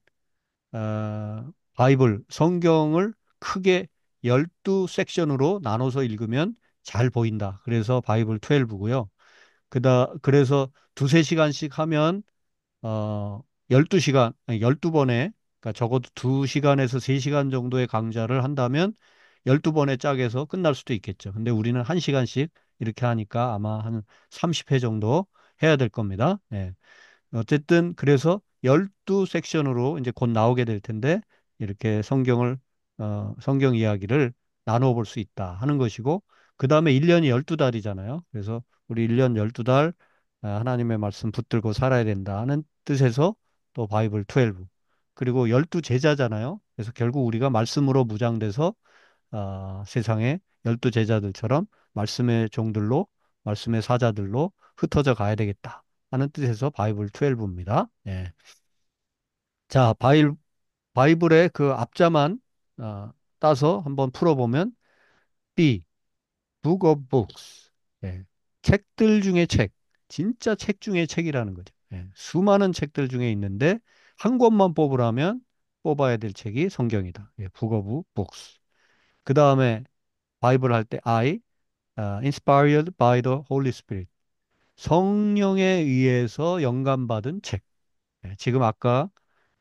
바이블, 성경을 크게 12 섹션으로 나눠서 읽으면 잘 보인다. 그래서 바이블 12고요. 그래서 두세 시간씩 하면, 어, 12시간, 아니, 12번에, 그러니까 적어도 2시간에서 3시간 정도의 강좌를 한다면 12번에 짝에서 끝날 수도 있겠죠. 근데 우리는 1시간씩 이렇게 하니까 아마 한 30회 정도 해야 될 겁니다. 예. 어쨌든 그래서 12 섹션으로 이제 곧 나오게 될 텐데 이렇게 성경 이야기를 나눠 볼 수 있다 하는 것이고 그다음에 1년이 12달이잖아요. 그래서 우리 1년 12달 하나님의 말씀 붙들고 살아야 된다 하는 뜻에서 또 바이블 12 그리고 12 제자잖아요. 그래서 결국 우리가 말씀으로 무장돼서 세상의 12 제자들처럼 말씀의 종들로 말씀의 사자들로 흩어져 가야 되겠다. 하는 뜻에서 바이블 12입니다. 예. 자, 바이블의 그 앞자만 어, 따서 한번 풀어보면 B, Book of Books. 예. 책들 중에 책. 진짜 책 중에 책이라는 거죠. 예. 수많은 책들 중에 있는데 한 권만 뽑으라면 뽑아야 될 책이 성경이다. 예. Book of Books. 그 다음에 바이블 할 때 I, inspired by the Holy Spirit. 성령에 의해서 영감받은 책. 예, 지금 아까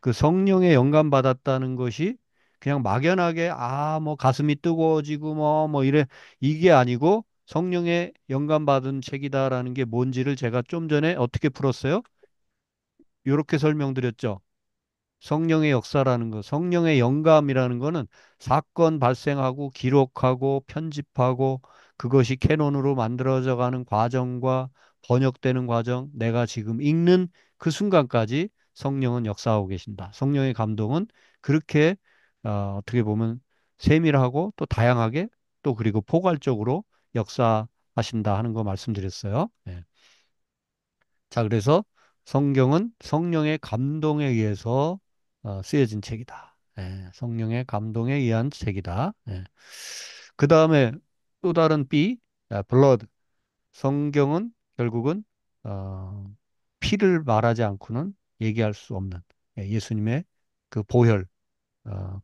그 성령에 영감받았다는 것이 그냥 막연하게 뭐 가슴이 뜨거워지고 뭐 이래 이게 아니고 성령에 영감받은 책이다라는 게 뭔지를 제가 좀 전에 어떻게 풀었어요? 이렇게 설명드렸죠. 성령의 역사라는 것, 성령의 영감이라는 것은 사건 발생하고 기록하고 편집하고 그것이 캐논으로 만들어져 가는 과정과 번역되는 과정, 내가 지금 읽는 그 순간까지 성령은 역사하고 계신다. 성령의 감동은 그렇게 어떻게 보면 세밀하고 또 다양하게 또 그리고 포괄적으로 역사하고 하신다 하는 거 말씀드렸어요. 예. 자, 그래서 성경은 성령의 감동에 의해서 쓰여진 책이다. 예, 성령의 감동에 의한 책이다. 예. 그 다음에 또 다른 B, blood. 성경은 결국은 어, 피를 말하지 않고는 얘기할 수 없는 예수님의 그 보혈,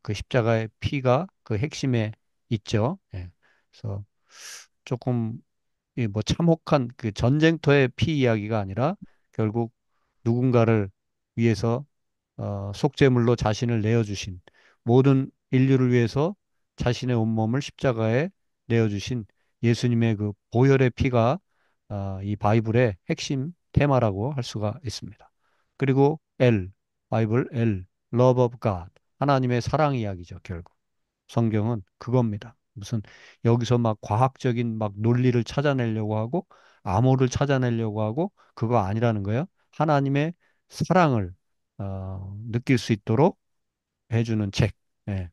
그 십자가의 피가 그 핵심에 있죠. 예. 그래서 조금 이뭐 참혹한 그 전쟁터의 피 이야기가 아니라 결국 누군가를 위해서 속죄물로 자신을 내어주신 모든 인류를 위해서 자신의 온몸을 십자가에 내어주신 예수님의 그 보혈의 피가 이 바이블의 핵심 테마라고 할 수가 있습니다. 그리고 L, 바이블 L, Love of God, 하나님의 사랑 이야기죠, 결국. 성경은 그겁니다. 무슨 여기서 막 과학적인 막 논리를 찾아내려고 하고 암호를 찾아내려고 하고 그거 아니라는 거예요. 하나님의 사랑을 느낄 수 있도록 해주는 책. 예.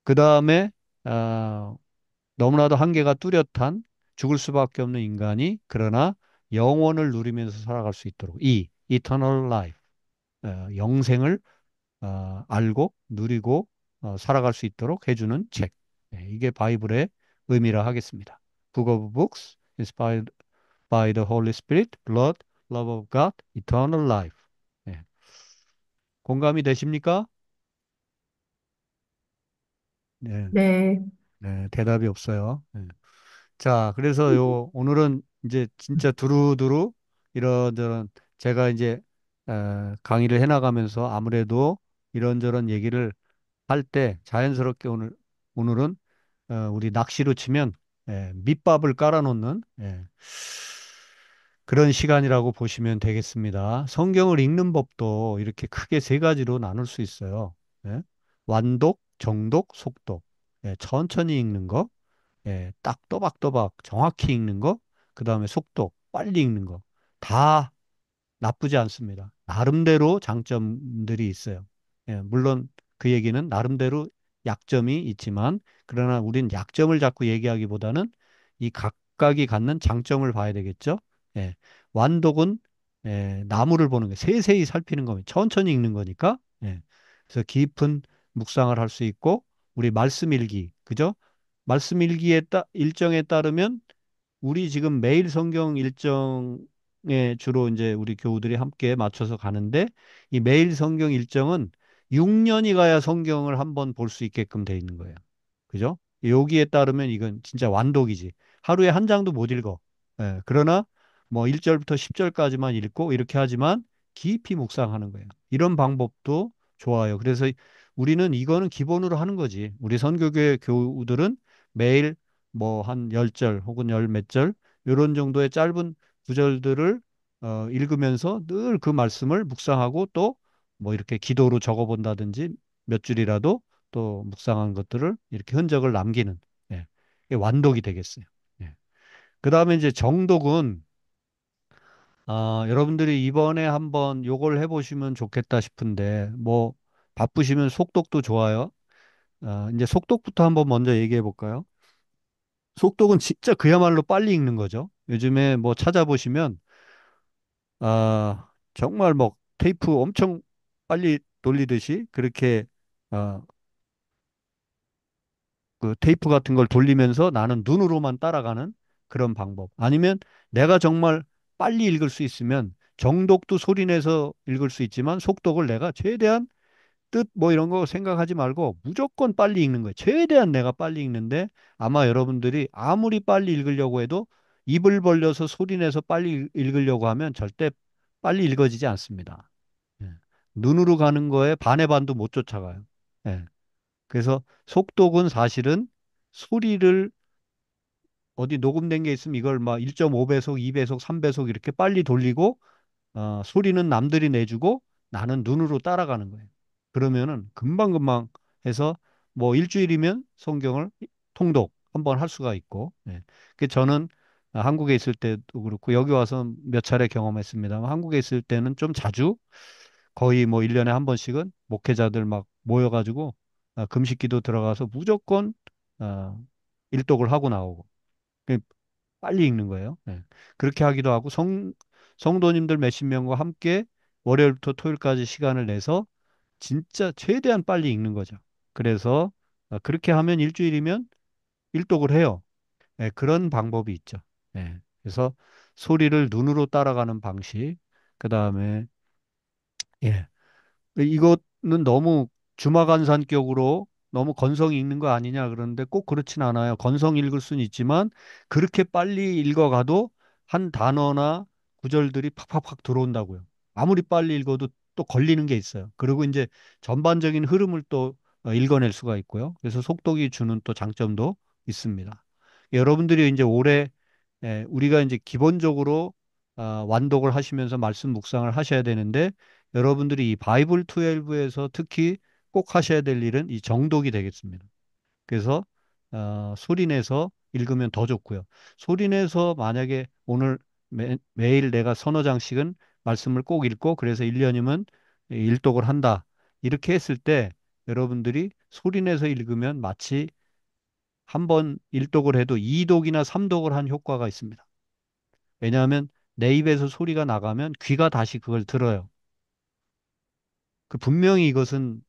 그 다음에 너무나도 한계가 뚜렷한 죽을 수밖에 없는 인간이 그러나 영원을 누리면서 살아갈 수 있도록 이 eternal life, 영생을 알고 누리고 살아갈 수 있도록 해주는 책. 이게 바이블의 의미라 하겠습니다. Book of Books, inspired by the Holy Spirit, Blood, Love of God, Eternal Life. 예. 공감이 되십니까? 네, 네. 네, 대답이 없어요. 예. 자, 그래서 오늘은 이제 진짜 두루두루 이런저런 제가 이제 강의를 해나가면서 아무래도 이런저런 얘기를 할 때 자연스럽게 오늘은 우리 낚시로 치면 밑밥을 깔아놓는 그런 시간이라고 보시면 되겠습니다. 성경을 읽는 법도 이렇게 크게 세 가지로 나눌 수 있어요. 예. 완독, 정독, 속독. 천천히 읽는 거, 딱 또박또박 정확히 읽는 거, 그 다음에 속독, 빨리 읽는 거. 다 나쁘지 않습니다. 나름대로 장점들이 있어요. 물론 그 얘기는 나름대로 약점이 있지만, 그러나 우리는 약점을 자꾸 얘기하기보다는 이 각각이 갖는 장점을 봐야 되겠죠. 예, 완독은 나무를 보는 거, 세세히 살피는 거면 천천히 읽는 거니까. 그래서 깊은 묵상을 할 수 있고, 우리 말씀 읽기, 그죠? 말씀 일기에 일정에 따르면 우리 지금 매일 성경 일정에 주로 이제 우리 교우들이 함께 맞춰서 가는데 이 매일 성경 일정은 6년이 가야 성경을 한번 볼 수 있게끔 돼 있는 거예요. 그죠? 여기에 따르면 이건 진짜 완독이지. 하루에 한 장도 못 읽어. 그러나 뭐 1절부터 10절까지만 읽고 이렇게 하지만 깊이 묵상하는 거예요. 이런 방법도 좋아요. 그래서 우리는 이거는 기본으로 하는 거지. 우리 선교교회 교우들은 매일 뭐 한 10절 혹은 열 몇 절 이런 정도의 짧은 구절들을 읽으면서 늘 그 말씀을 묵상하고 또 뭐 이렇게 기도로 적어 본다든지 몇 줄이라도 또 묵상한 것들을 이렇게 흔적을 남기는 이게 완독이 되겠어요. 그 다음에 이제 정독은 여러분들이 이번에 한번 요걸 해보시면 좋겠다 싶은데 뭐 바쁘시면 속독도 좋아요. 이제 속독부터 한번 먼저 얘기해 볼까요? 속독은 진짜 그야말로 빨리 읽는 거죠. 요즘에 뭐 찾아보시면 정말 뭐 테이프 엄청 빨리 돌리듯이 그렇게 어, 그 테이프 같은 걸 돌리면서 나는 눈으로만 따라가는 그런 방법. 아니면 내가 정말 빨리 읽을 수 있으면 정독도 소리내서 읽을 수 있지만 속독을 내가 최대한 뜻 뭐 이런 거 생각하지 말고 무조건 빨리 읽는 거예요. 최대한 내가 빨리 읽는데 아마 여러분들이 아무리 빨리 읽으려고 해도 입을 벌려서 소리내서 빨리 읽으려고 하면 절대 빨리 읽어지지 않습니다. 예. 눈으로 가는 거에 반의 반도 못 쫓아가요. 예. 그래서 속독은 사실은 소리를 어디 녹음된 게 있으면 이걸 막 1.5배속, 2배속, 3배속 이렇게 빨리 돌리고 소리는 남들이 내주고 나는 눈으로 따라가는 거예요. 그러면은 금방금방 해서 뭐 일주일이면 성경을 통독 한번 할 수가 있고, 그 저는 한국에 있을 때도 그렇고 여기 와서 몇 차례 경험했습니다만 한국에 있을 때는 좀 자주 거의 뭐 1년에 한 번씩은 목회자들 막 모여가지고 금식기도 들어가서 무조건 어, 일독을 하고 나오고. 빨리 읽는 거예요. 예. 그렇게 하기도 하고 성도님들 몇십 명과 함께 월요일부터 토요일까지 시간을 내서 진짜 최대한 빨리 읽는 거죠. 그래서 그렇게 하면 일주일이면 일독을 해요. 예, 그런 방법이 있죠. 예. 그래서 소리를 눈으로 따라가는 방식, 그 다음에 예, 이거는 너무 주마간산격으로 너무 건성 읽는 거 아니냐 그러는데 꼭 그렇진 않아요. 건성 읽을 수는 있지만 그렇게 빨리 읽어가도 한 단어나 구절들이 팍팍팍 들어온다고요. 아무리 빨리 읽어도 또 걸리는 게 있어요. 그리고 이제 전반적인 흐름을 또 읽어낼 수가 있고요. 그래서 속독이 주는 또 장점도 있습니다. 여러분들이 이제 올해 우리가 이제 기본적으로 완독을 하시면서 말씀 묵상을 하셔야 되는데 여러분들이 이 바이블 12에서 특히 꼭 하셔야 될 일은 이 정독이 되겠습니다. 그래서 소리 내서 읽으면 더 좋고요. 소리 내서 만약에 오늘 매일 내가 서너 장씩은 말씀을 꼭 읽고 그래서 1년이면 일독을 한다. 이렇게 했을 때 여러분들이 소리 내서 읽으면 마치 한 번 일독을 해도 이독이나 삼독을 한 효과가 있습니다. 왜냐하면 내 입에서 소리가 나가면 귀가 다시 그걸 들어요. 그 분명히 이것은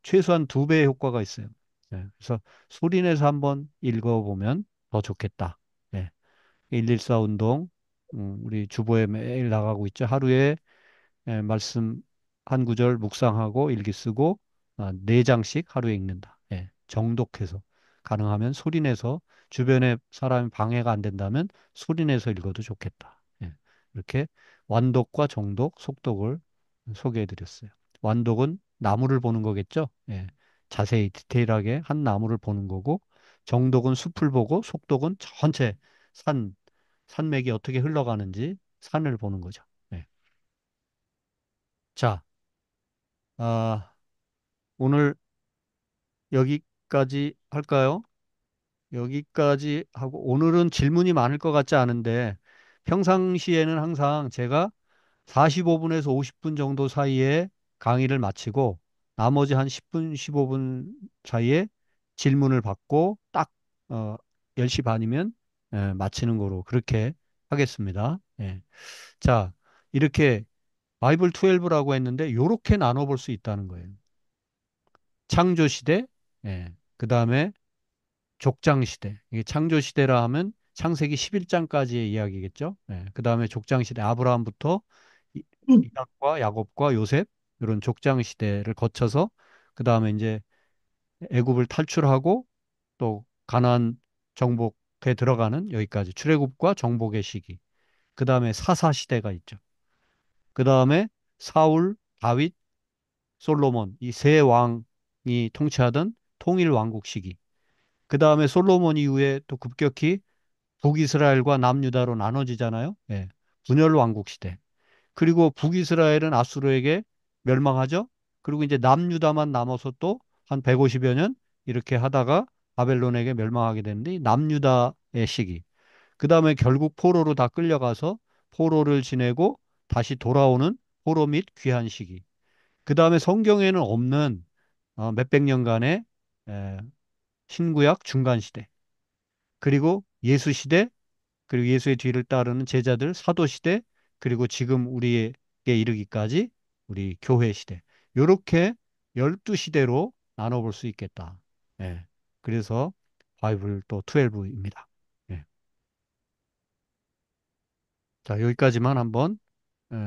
최소한 두 배의 효과가 있어요. 예, 그래서 소리 내서 한번 읽어보면 더 좋겠다. 예, 114 운동 우리 주보에 매일 나가고 있죠. 하루에 말씀 한 구절 묵상하고 일기 쓰고 네 장씩 하루에 읽는다. 예, 정독해서 가능하면 소리 내서 주변에 사람이 방해가 안 된다면 소리 내서 읽어도 좋겠다. 예, 이렇게 완독과 정독, 속독을 소개해 드렸어요. 완독은 나무를 보는 거겠죠. 예, 자세히 디테일하게 한 나무를 보는 거고 정독은 숲을 보고 속독은 전체 산, 산맥이 어떻게 흘러가는지 산을 보는 거죠. 예. 자, 오늘 여기까지 할까요? 여기까지 하고 오늘은 질문이 많을 것 같지 않은데 평상시에는 항상 제가 45분에서 50분 정도 사이에 강의를 마치고 나머지 한 10분, 15분 사이에 질문을 받고 딱 10시 반이면 마치는 거로 그렇게 하겠습니다. 예. 자, 이렇게 바이블 12라고 했는데 이렇게 나눠볼 수 있다는 거예요. 창조 시대, 예. 그 다음에 족장 시대. 이게 창조 시대라 하면 창세기 11장까지의 이야기겠죠. 예. 그 다음에 족장 시대, 아브라함부터 이- 이삭과 야곱과 요셉 이런 족장 시대를 거쳐서 그 다음에 이제 애굽을 탈출하고 또 가나안 정복에 들어가는 여기까지 출애굽과 정복의 시기. 그 다음에 사사 시대가 있죠. 그 다음에 사울, 다윗, 솔로몬 이 세 왕이 통치하던 통일 왕국 시기. 그 다음에 솔로몬 이후에 또 급격히 북이스라엘과 남유다로 나눠지잖아요. 예. 분열 왕국 시대. 그리고 북이스라엘은 아수르에게 멸망하죠. 그리고 이제 남유다만 남아서 또 한 150여 년 이렇게 하다가 바벨론에게 멸망하게 되는데 이 남유다의 시기. 그 다음에 결국 포로로 다 끌려가서 포로를 지내고 다시 돌아오는 포로 및 귀환 시기. 그 다음에 성경에는 없는 몇백 년간의 에, 신구약 중간 시대. 그리고 예수 시대, 그리고 예수의 뒤를 따르는 제자들 사도 시대, 그리고 지금 우리에게 이르기까지 우리 교회 시대. 요렇게 12시대로 나눠볼 수 있겠다. 예. 그래서 바이블 또 12입니다. 예. 자, 여기까지만 한번 예.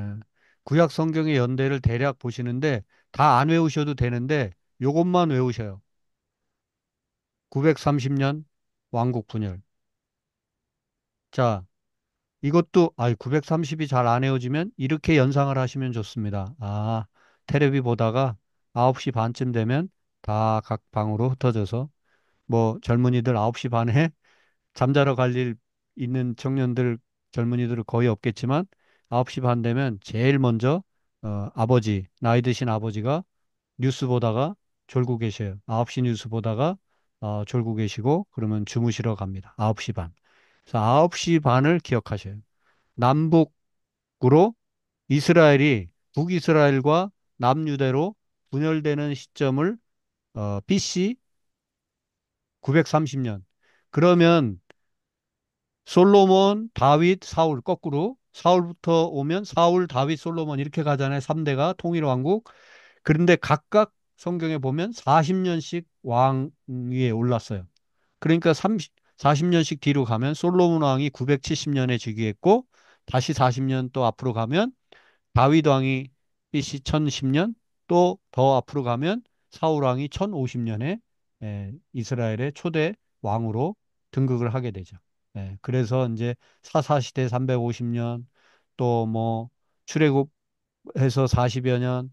구약 성경의 연대를 대략 보시는데 다 안 외우셔도 되는데 요것만 외우셔요. 930년 왕국 분열. 자, 이것도 930이 잘 안 헤어지면 이렇게 연상을 하시면 좋습니다. 테레비 보다가 9시 반쯤 되면 다 각 방으로 흩어져서 뭐 젊은이들 9시 반에 잠자러 갈 일 있는 청년들 젊은이들은 거의 없겠지만 9시 반 되면 제일 먼저 아버지 나이 드신 아버지가 뉴스 보다가 졸고 계셔요. 9시 뉴스 보다가 졸고 계시고 그러면 주무시러 갑니다. 9시 반. 그래서 9시 반을 기억하셔요. 남북으로 이스라엘이 북이스라엘과 남유대로 분열되는 시점을 BC 930년. 그러면 솔로몬, 다윗, 사울 거꾸로 사울부터 오면 사울, 다윗, 솔로몬 이렇게 가잖아요. 3대가 통일 왕국. 그런데 각각 성경에 보면 40년씩 왕 위에 올랐어요. 그러니까 40년씩 뒤로 가면 솔로몬 왕이 970년에 즉위했고 다시 40년 또 앞으로 가면 다윗 왕이 BC 1010년 또 더 앞으로 가면 사울 왕이 1050년에 이스라엘의 초대 왕으로 등극을 하게 되죠. 그래서 이제 사사 시대 350년 또 뭐 출애굽해서 40여 년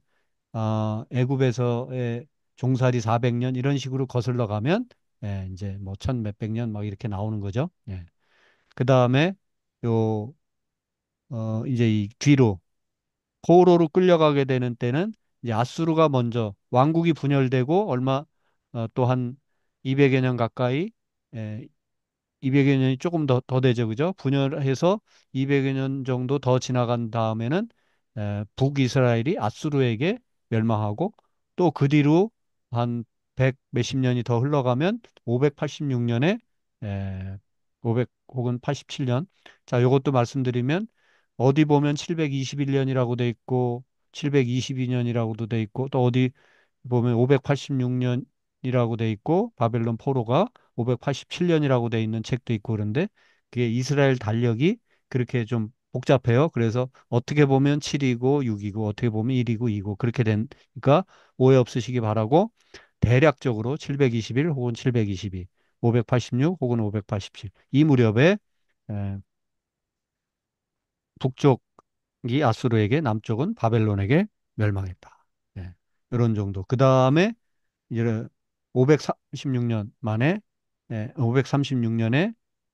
애굽에서의 종살이 400년 이런 식으로 거슬러 가면 이제 뭐 천 몇백 년 막 이렇게 나오는 거죠. 그 다음에 요 이제 이 뒤로 포로로 끌려가게 되는 때는 이제 아수르가 먼저 왕국이 분열되고 얼마 또 한 200여 년 가까이 200여 년이 조금 더 되죠. 그죠? 분열해서 200여 년 정도 더 지나간 다음에는 북이스라엘이 아수르에게 멸망하고 또 그 뒤로 한 100 몇십 년이 더 흘러가면 586년에 500 혹은 87년. 자, 요것도 말씀드리면 어디 보면 721년이라고 돼 있고 722년이라고도 돼 있고 또 어디 보면 586년이라고 돼 있고 바벨론 포로가 587년이라고 돼 있는 책도 있고 그런데 그게 이스라엘 달력이 그렇게 좀 복잡해요. 그래서 어떻게 보면 7이고 6이고 어떻게 보면 1이고 2고 그렇게 되니까 오해 없으시기 바라고 대략적으로 721 혹은 722, 586 혹은 587 이 무렵에 에, 북쪽이 아수르에게 남쪽은 바벨론에게 멸망했다. 이런 정도. 그 다음에 이제 536년 만에 536년에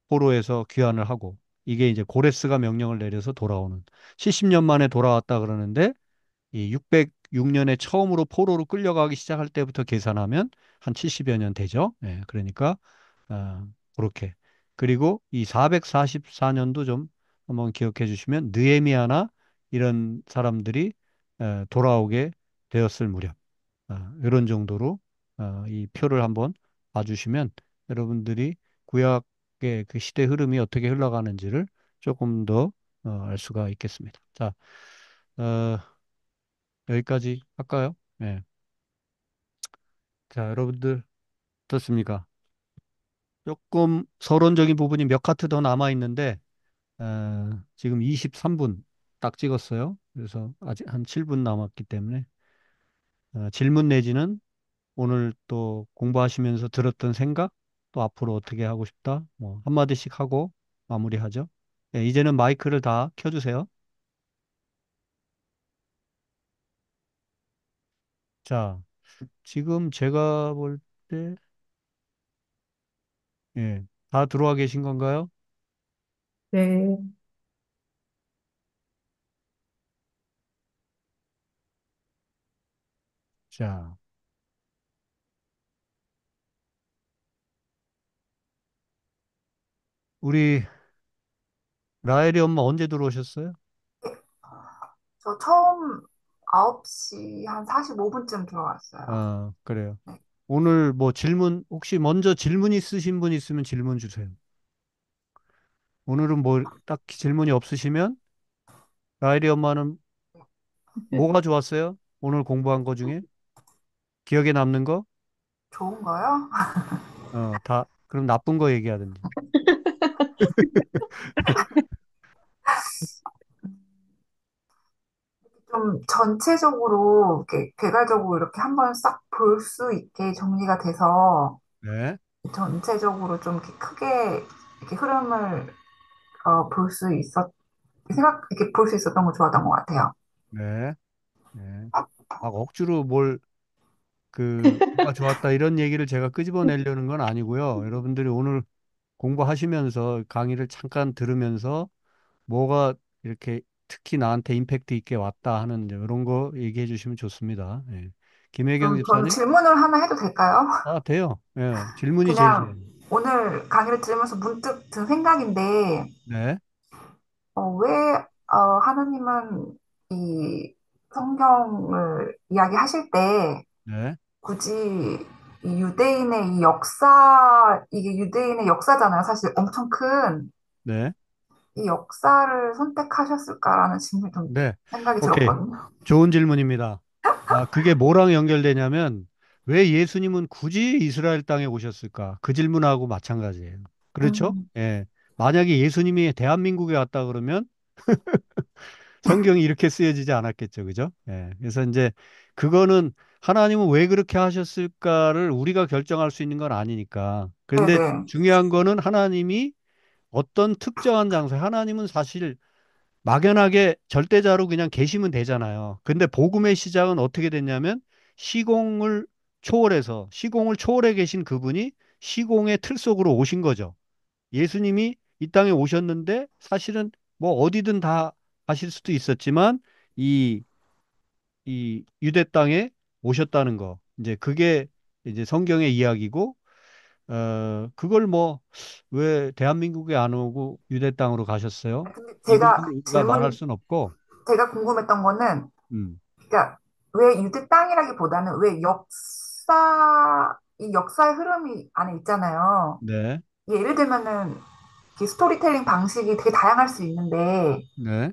포로에서 귀환을 하고 이게 이제 고레스가 명령을 내려서 돌아오는 70년 만에 돌아왔다 그러는데 이 606년에 처음으로 포로로 끌려가기 시작할 때부터 계산하면 한 70여 년 되죠. 그러니까 그렇게 그리고 이 444년도 좀 한번 기억해 주시면 느헤미야나 이런 사람들이 돌아오게 되었을 무렵. 이런 정도로 이 표를 한번 봐주시면 여러분들이 구약의 그 시대 흐름이 어떻게 흘러가는지를 조금 더 알 수가 있겠습니다. 자, 어, 여기까지 할까요? 네. 자, 여러분들 어떻습니까? 조금 서론적인 부분이 몇 카트 더 남아 있는데 지금 23분 딱 찍었어요. 그래서 아직 한 7분 남았기 때문에 질문 내지는 오늘 또 공부하시면서 들었던 생각, 또 앞으로 어떻게 하고 싶다, 뭐 한마디씩 하고 마무리하죠. 이제는 마이크를 다 켜주세요. 자, 지금 제가 볼 때, 다 들어와 계신 건가요? 네. 자, 우리 라엘이 엄마 언제 들어오셨어요? 저 처음 9시 한 45분쯤 들어왔어요. 그래요. 네. 오늘 뭐 질문, 혹시 먼저 질문 있으신 분 있으면 질문 주세요. 오늘은 뭐 딱히 질문이 없으시면 라엘이 엄마는 뭐가 좋았어요? 오늘 공부한 거 중에? 기억에 남는 거? 좋은 거요? 그럼 나쁜 거 얘기하든지. 좀 전체적으로, 이렇게 개괄적으로 이렇게 한번 싹 볼 수 있게 정리가 돼서 네, 전체적으로 좀 이렇게 크게 이렇게 흐름을 볼 수 이렇게 볼 수 있었던 거 좋았던 것 같아요. 네, 네. 막 억지로 뭐가 좋았다 이런 얘기를 제가 끄집어내려는 건 아니고요. 여러분들이 오늘 공부하시면서 강의를 잠깐 들으면서 뭐가 이렇게 특히 나한테 임팩트 있게 왔다 하는 이제 이런 거 얘기해 주시면 좋습니다. 김혜경 그럼 저는 집사님? 질문을 하나 해도 될까요? 돼요. 질문이 제일 좋아요. 그냥 오늘 강의를 들으면서 문득 든 생각인데, 네, 왜, 하나님은 이 성경을 이야기하실 때 네, 굳이 이게 유대인의 역사잖아요. 사실 엄청 큰. 네. 이 역사를 선택하셨을까라는 질문이 좀 네. 생각이 오케이. 들었거든요. 좋은 질문입니다. 아, 그게 뭐랑 연결되냐면 왜 예수님은 굳이 이스라엘 땅에 오셨을까? 그 질문하고 마찬가지예요. 그렇죠? 음, 예. 만약에 예수님이 대한민국에 왔다 그러면 성경이 이렇게 쓰여지지 않았겠죠. 그죠? 예. 그래서 이제 그거는 하나님은 왜 그렇게 하셨을까를 우리가 결정할 수 있는 건 아니니까. 그런데 네네. 중요한 거는 하나님이 어떤 특정한 장소에 하나님은 사실 막연하게 절대자로 그냥 계시면 되잖아요. 근데 복음의 시작은 어떻게 됐냐면 시공을 시공을 초월해 계신 그분이 시공의 틀 속으로 오신 거죠. 예수님이 이 땅에 오셨는데 사실은 뭐 어디든 다 가실 수도 있었지만 이, 이 유대 땅에 오셨다는 거. 이제 그게 이제 성경의 이야기고, 그걸 뭐 왜 대한민국에 안 오고 유대 땅으로 가셨어요? 근데 이 제가 부분은 우리가 말할 수는 없고, 제가 궁금했던 거는, 음, 그러니까 왜 유대 땅이라기보다는 왜 이 역사의 흐름이 안에 있잖아요. 네, 예를 들면은 이 스토리텔링 방식이 되게 다양할 수 있는데 네,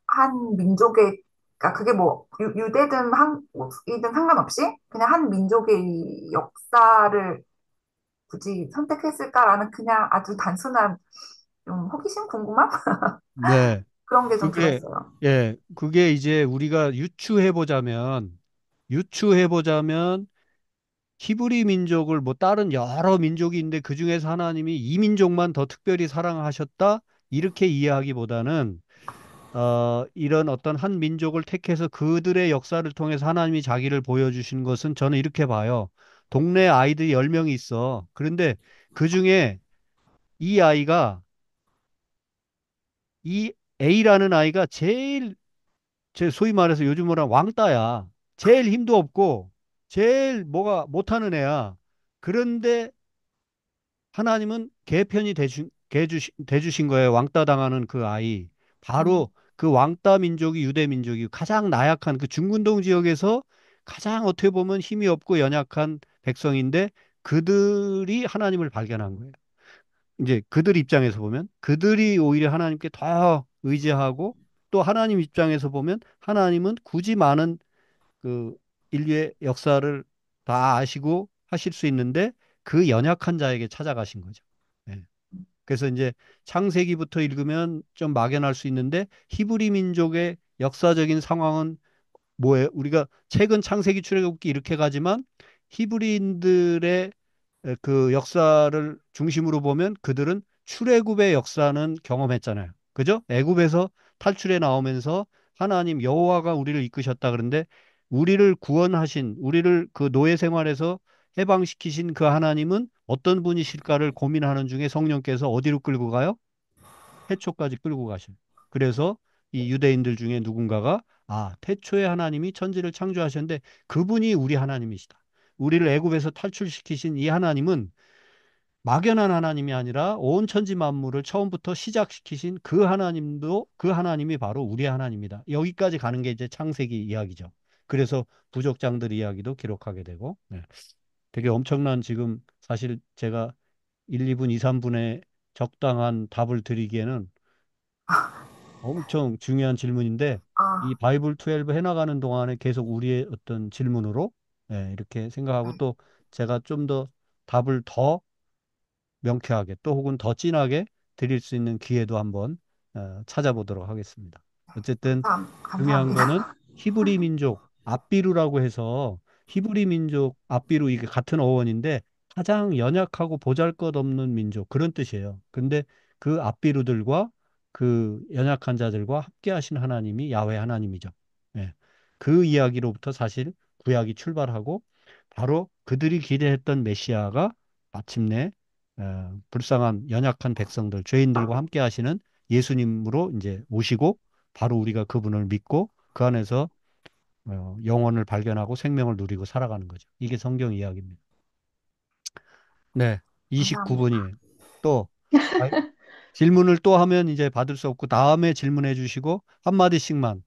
한 민족의 그러니까 그게 뭐 유대든 한국이든 상관없이 그냥 한 민족의 이 역사를 굳이 선택했을까라는 그냥 아주 단순한 좀 호기심 궁금함 네. 그런 게 좀 그게, 들었어요. 예, 그게 이제 우리가 유추해 보자면 히브리 민족을 뭐 다른 여러 민족이 있는데 그 중에서 하나님이 이 민족만 더 특별히 사랑하셨다 이렇게 이해하기보다는 이런 어떤 한 민족을 택해서 그들의 역사를 통해서 하나님이 자기를 보여주신 것은 저는 이렇게 봐요. 동네 아이들이 10명이 있어. 그런데 그 중에 이 아이가 이 A라는 아이가 제 소위 말해서 요즘 뭐라 왕따야. 제일 힘도 없고 제일 뭐가 못하는 애야. 그런데 하나님은 개편이 돼주신 거예요. 왕따 당하는 그 아이. 음, 바로 그 왕따 민족이 유대 민족이 가장 나약한 그 중근동 지역에서 가장 어떻게 보면 힘이 없고 연약한 백성인데 그들이 하나님을 발견한 거예요. 이제 그들 입장에서 보면 그들이 오히려 하나님께 더 의지하고 또 하나님 입장에서 보면 하나님은 굳이 많은 그 인류의 역사를 다 아시고 하실 수 있는데 그 연약한 자에게 찾아가신 거죠. 예. 그래서 이제 창세기부터 읽으면 좀 막연할 수 있는데 히브리 민족의 역사적인 상황은 뭐예요? 우리가 최근 창세기 출애굽기 이렇게 가지만 히브리인들의 그 역사를 중심으로 보면 그들은 출애굽의 역사는 경험했잖아요. 그죠? 애굽에서 탈출해 나오면서 하나님 여호와가 우리를 이끄셨다 그런데 우리를 구원하신 우리를 그 노예 생활에서 해방시키신 그 하나님은 어떤 분이실까를 고민하는 중에 성령께서 어디로 끌고 가요? 태초까지 끌고 가셔요. 그래서 이 유대인들 중에 누군가가 태초에 하나님이 천지를 창조하셨는데 그분이 우리 하나님이시다. 우리를 애굽에서 탈출시키신 이 하나님은 막연한 하나님이 아니라 온 천지 만물을 처음부터 시작시키신 그 하나님도 그 하나님이 바로 우리 하나님이다. 여기까지 가는 게 이제 창세기 이야기죠. 그래서 부족장들 이야기도 기록하게 되고 되게 엄청난 지금 사실 제가 1, 2분, 2, 3분의 적당한 답을 드리기에는 엄청 중요한 질문인데 이 아, 바이블 12 해나가는 동안에 계속 우리의 어떤 질문으로 이렇게 생각하고 네, 또 제가 좀 더 답을 더 명쾌하게 또 혹은 더 진하게 드릴 수 있는 기회도 한번 찾아보도록 하겠습니다. 어쨌든 중요한 거는 감사합니다. 히브리 민족 앞비루라고 해서 히브리 민족 앞비루 이게 같은 어원인데 가장 연약하고 보잘것없는 민족 그런 뜻이에요. 근데 그 앞비루들과 그 연약한 자들과 함께 하신 하나님이 야훼 하나님이죠. 예. 그 이야기로부터 사실 구약이 출발하고 바로 그들이 기대했던 메시아가 마침내 불쌍한 연약한 백성들, 죄인들과 함께 하시는 예수님으로 이제 오시고 바로 우리가 그분을 믿고 그 안에서 영혼을 발견하고 생명을 누리고 살아가는 거죠. 이게 성경 이야기입니다. 네, 감사합니다. 29분이에요. 또 아, 질문을 또 하면 이제 받을 수 없고 다음에 질문해 주시고 한마디씩만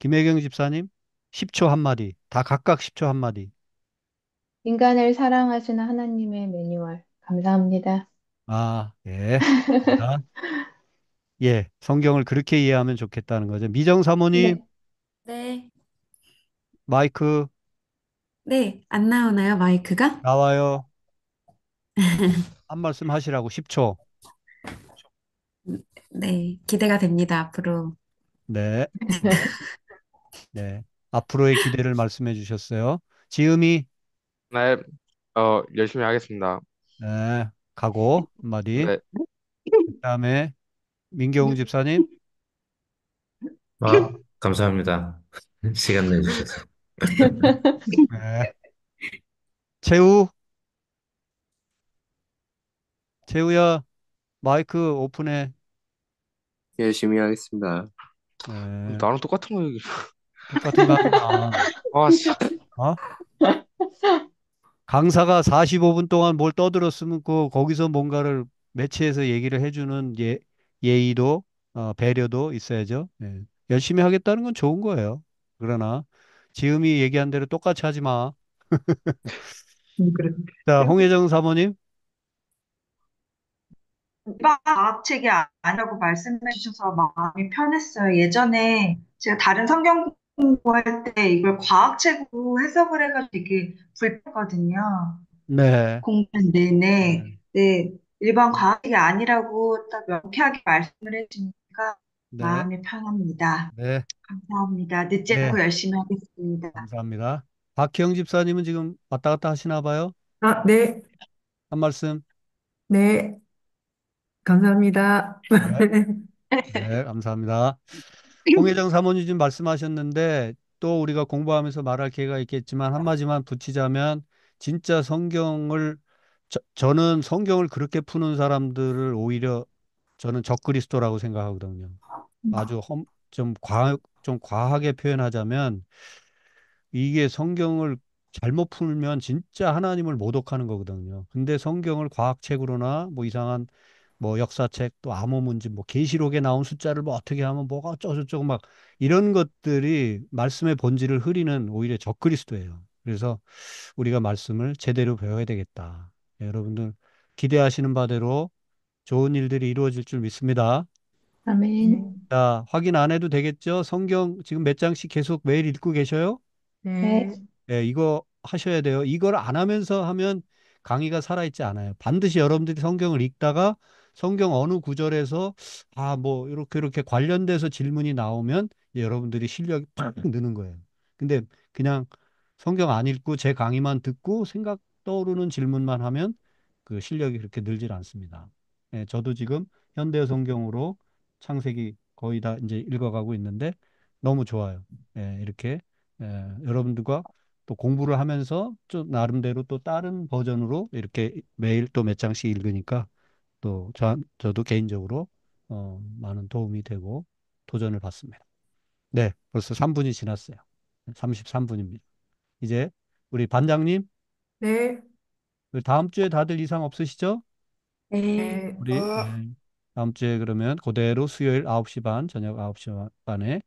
김혜경 집사님 10초 한마디 다 각각 10초 한마디. 인간을 사랑하시는 하나님의 매뉴얼. 감사합니다. 아, 예. 자, 예. 성경을 그렇게 이해하면 좋겠다는 거죠. 미정 사모님, 네. 네. 마이크 네. 안 나오나요, 마이크가? 나와요. 한 말씀 하시라고 10초. 네. 기대가 됩니다, 앞으로. 네. 네. 네. 앞으로의 기대를 말씀해 주셨어요. 지음이, 네, 열심히 하겠습니다. 네. 각오, 한마디. 네, 그다음에 민경훈 집사님, 아, 감사합니다. 시간 내주셔서. 네. 최우, 최우야, 마이크 오픈해. 열심히 하겠습니다. 네. 나랑 똑같은 거 얘기. 똑같은 거 하지 마. 아, 씨. 어? 강사가 45분 동안 뭘 떠들었으면 거기서 뭔가를 매치해서 얘기를 해주는 예의도 배려도 있어야죠. 예. 열심히 하겠다는 건 좋은 거예요. 그러나 지음이 얘기한 대로 똑같이 하지 마. 그래. 자, 홍혜정 사모님. 과학책이 아니라고 말씀해 주셔서 마음이 편했어요. 예전에 제가 다른 성경 공부할 때 이걸 과학책으로 해석을 해가 되게 불편했거든요. 네. 공부하는 네. 내내. 네, 일반 과학책이 아니라고 딱 명쾌하게 말씀을 해주니까 네. 마음이 편합니다. 네. 감사합니다. 늦지 네. 않고 열심히 하겠습니다. 감사합니다. 박희영 집사님은 지금 왔다 갔다 하시나 봐요. 아, 네, 한 말씀. 네, 감사합니다. 네. 네. 감사합니다. 홍혜정 사모님 지금 말씀하셨는데 또 우리가 공부하면서 말할 기회가 있겠지만 한마디만 붙이자면 진짜 성경을 저는 성경을 그렇게 푸는 사람들을 오히려 저는 적그리스도라고 생각하거든요. 아주 좀 과하게 표현하자면 이게 성경을 잘못 풀면 진짜 하나님을 모독하는 거거든요. 근데 성경을 과학책으로나 뭐 이상한 뭐 역사책 또 암호문제 뭐 계시록에 나온 숫자를 뭐 어떻게 하면 뭐가 어쩌고저쩌고 막 이런 것들이 말씀의 본질을 흐리는 오히려 적그리스도예요. 그래서 우리가 말씀을 제대로 배워야 되겠다. 네, 여러분들 기대하시는 바대로 좋은 일들이 이루어질 줄 믿습니다. 아멘. 자, 확인 안 해도 되겠죠? 성경 지금 몇 장씩 계속 매일 읽고 계셔요? 네. 네, 네, 이거 하셔야 돼요. 이걸 안 하면서 하면 강의가 살아있지 않아요. 반드시 여러분들이 성경을 읽다가 성경 어느 구절에서 뭐 이렇게 관련돼서 질문이 나오면 여러분들이 실력이 팍 느는 거예요. 근데 그냥 성경 안 읽고 제 강의만 듣고 생각 떠오르는 질문만 하면 그 실력이 그렇게 늘질 않습니다. 네, 저도 지금 현대 성경으로 창세기 거의 다 이제 읽어가고 있는데 너무 좋아요. 이렇게 여러분들과 또 공부를 하면서 좀 나름대로 또 다른 버전으로 이렇게 매일 또 몇 장씩 읽으니까 또 저도 개인적으로 많은 도움이 되고 도전을 받습니다. 네, 벌써 3분이 지났어요. 33분입니다. 이제 우리 반장님, 네, 그 다음 주에 다들 이상 없으시죠? 네. 네, 우리 다음 주에 그러면 그대로 수요일 9시 반, 저녁 9시 반에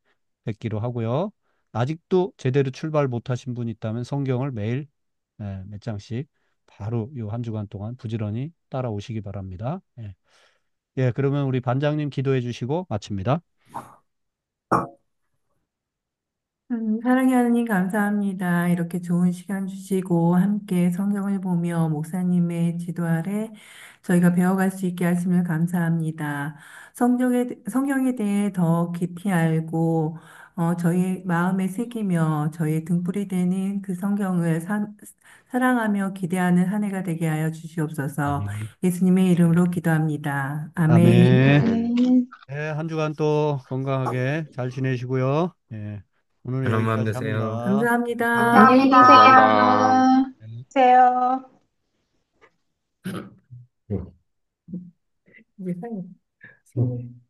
뵙기로 하고요. 아직도 제대로 출발 못하신 분 있다면 성경을 매일 몇 장씩 바로 요 한 주간 동안 부지런히 따라오시기 바랍니다. 예. 예, 그러면 우리 반장님 기도해 주시고 마칩니다. 사랑의 하나님 감사합니다. 이렇게 좋은 시간 주시고 함께 성경을 보며 목사님의 지도 아래 저희가 배워갈 수 있게 하심을 감사합니다. 성경에 대해 더 깊이 알고 저희 마음에 새기며 저희 등불이 되는 그 성경을 사랑하며 기대하는 한 해가 되게 하여 주시옵소서. 아멘. 예수님의 이름으로 기도합니다. 아멘. 아멘. 아멘. 예, 한 주간 또 건강하게 잘 지내시고요. 예, 오늘 그런 마음 여기까지 되세요. 합니다. 감사합니다. 안녕히 감사합니다. 감사합니다. 계세요. 예. 세요. 이제 사요. 음.